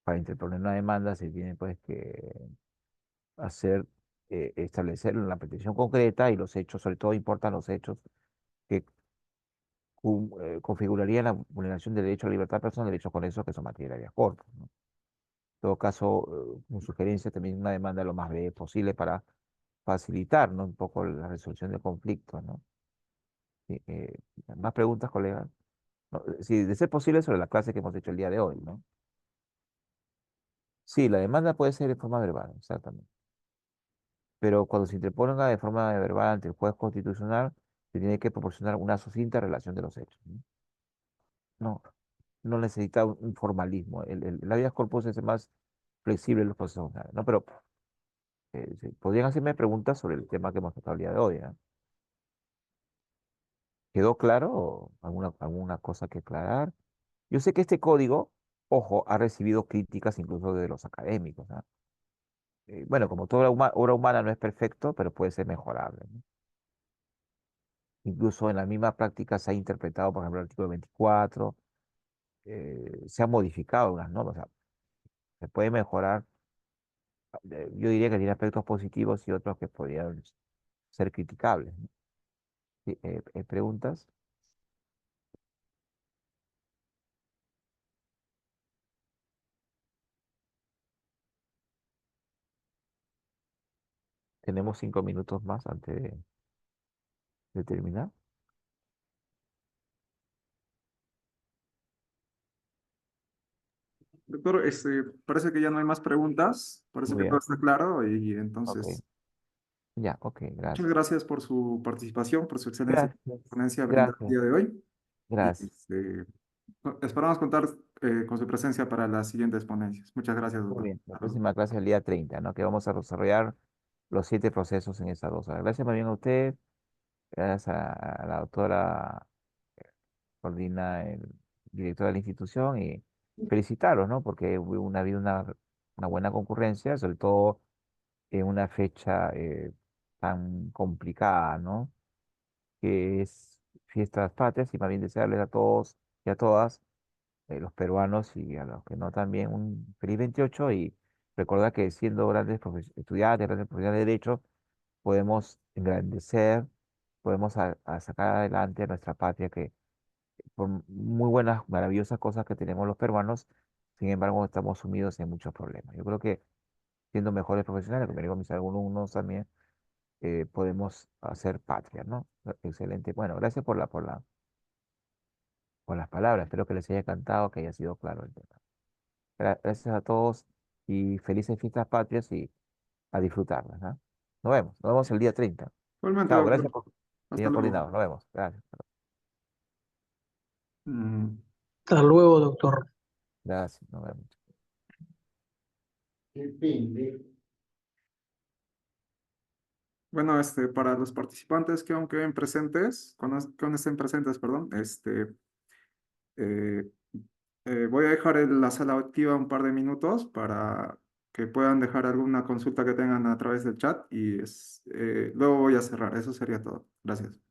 para interponer una demanda se tiene pues que hacer, establecer la petición concreta y los hechos, sobre todo importan los hechos que configurarían la vulneración del derecho a la libertad personal, derechos conexos que son materia de corpus, ¿no? En todo caso, como sugerencia, también una demanda lo más breve posible para facilitar, ¿no? Un poco la resolución del conflicto, ¿no? Sí, ¿más preguntas, colegas? No, sí, de ser posible sobre la clase que hemos hecho el día de hoy, ¿no? Sí, la demanda puede ser de forma verbal, exactamente. Pero cuando se interponga de forma verbal ante el juez constitucional, se tiene que proporcionar una sucinta relación de los hechos, ¿no? No, no necesita un formalismo. El habeas corpus es el más flexible en los procesos penales, ¿no? Pero sí, podrían hacerme preguntas sobre el tema que hemos tratado el día de hoy, ¿eh? ¿Quedó claro? ¿O alguna cosa que aclarar? Yo sé que este código, ojo, ha recibido críticas incluso de los académicos, ¿ah? Bueno, como toda obra humana no es perfecto, pero puede ser mejorable, ¿no? Incluso en la misma práctica se ha interpretado, por ejemplo, el artículo 24, se han modificado algunas normas, o sea, se puede mejorar. Yo diría que tiene aspectos positivos y otros que podrían ser criticables, ¿no? Sí, ¿preguntas? Tenemos 5 minutos más antes de terminar. Doctor, parece que ya no hay más preguntas, parece Muy que todo bien, está claro y ok, entonces, ya, ok, muchas gracias. gracias por su participación, por su excelente Gracias, ponencia brindada el gracias, día de hoy y gracias. esperamos contar con su presencia para las siguientes ponencias. Muchas gracias, Muy doctor. bien, la Hasta luego. próxima clase es el día 30, ¿no? Que vamos a desarrollar los 7 procesos en esas 2 horas. Gracias más bien a usted, gracias a la doctora Coordina, el director de la institución, y felicitarlos, ¿no? Porque habido una buena concurrencia, sobre todo en una fecha tan complicada, ¿no? Que es Fiestas Patrias, y más bien desearles a todos y a todas, los peruanos y a los que no también, un feliz 28, y recordar que siendo grandes estudiantes, grandes profesionales de derecho, podemos engrandecer, podemos a sacar adelante a nuestra patria, que por muy buenas, maravillosas cosas que tenemos los peruanos, sin embargo, estamos sumidos en muchos problemas. Yo creo que siendo mejores profesionales, como digo a mis alumnos también, podemos hacer patria, ¿no? Excelente. Bueno, gracias por las palabras. Espero que les haya encantado, que haya sido claro el tema. Gracias a todos y felices fiestas patrias y a disfrutarlas, ¿no? Nos vemos el día 30. Igualmente, Chao, doctor. gracias por, Hasta señor luego. coordinador. Nos vemos. Gracias. Mm, Hasta luego, doctor. Gracias, nos vemos. Depende. Bueno, para los participantes que aún queden presentes, cuando estén presentes, perdón, Eh, Voy a dejar la sala activa un par de minutos para que puedan dejar alguna consulta que tengan a través del chat y luego voy a cerrar. Eso sería todo. Gracias.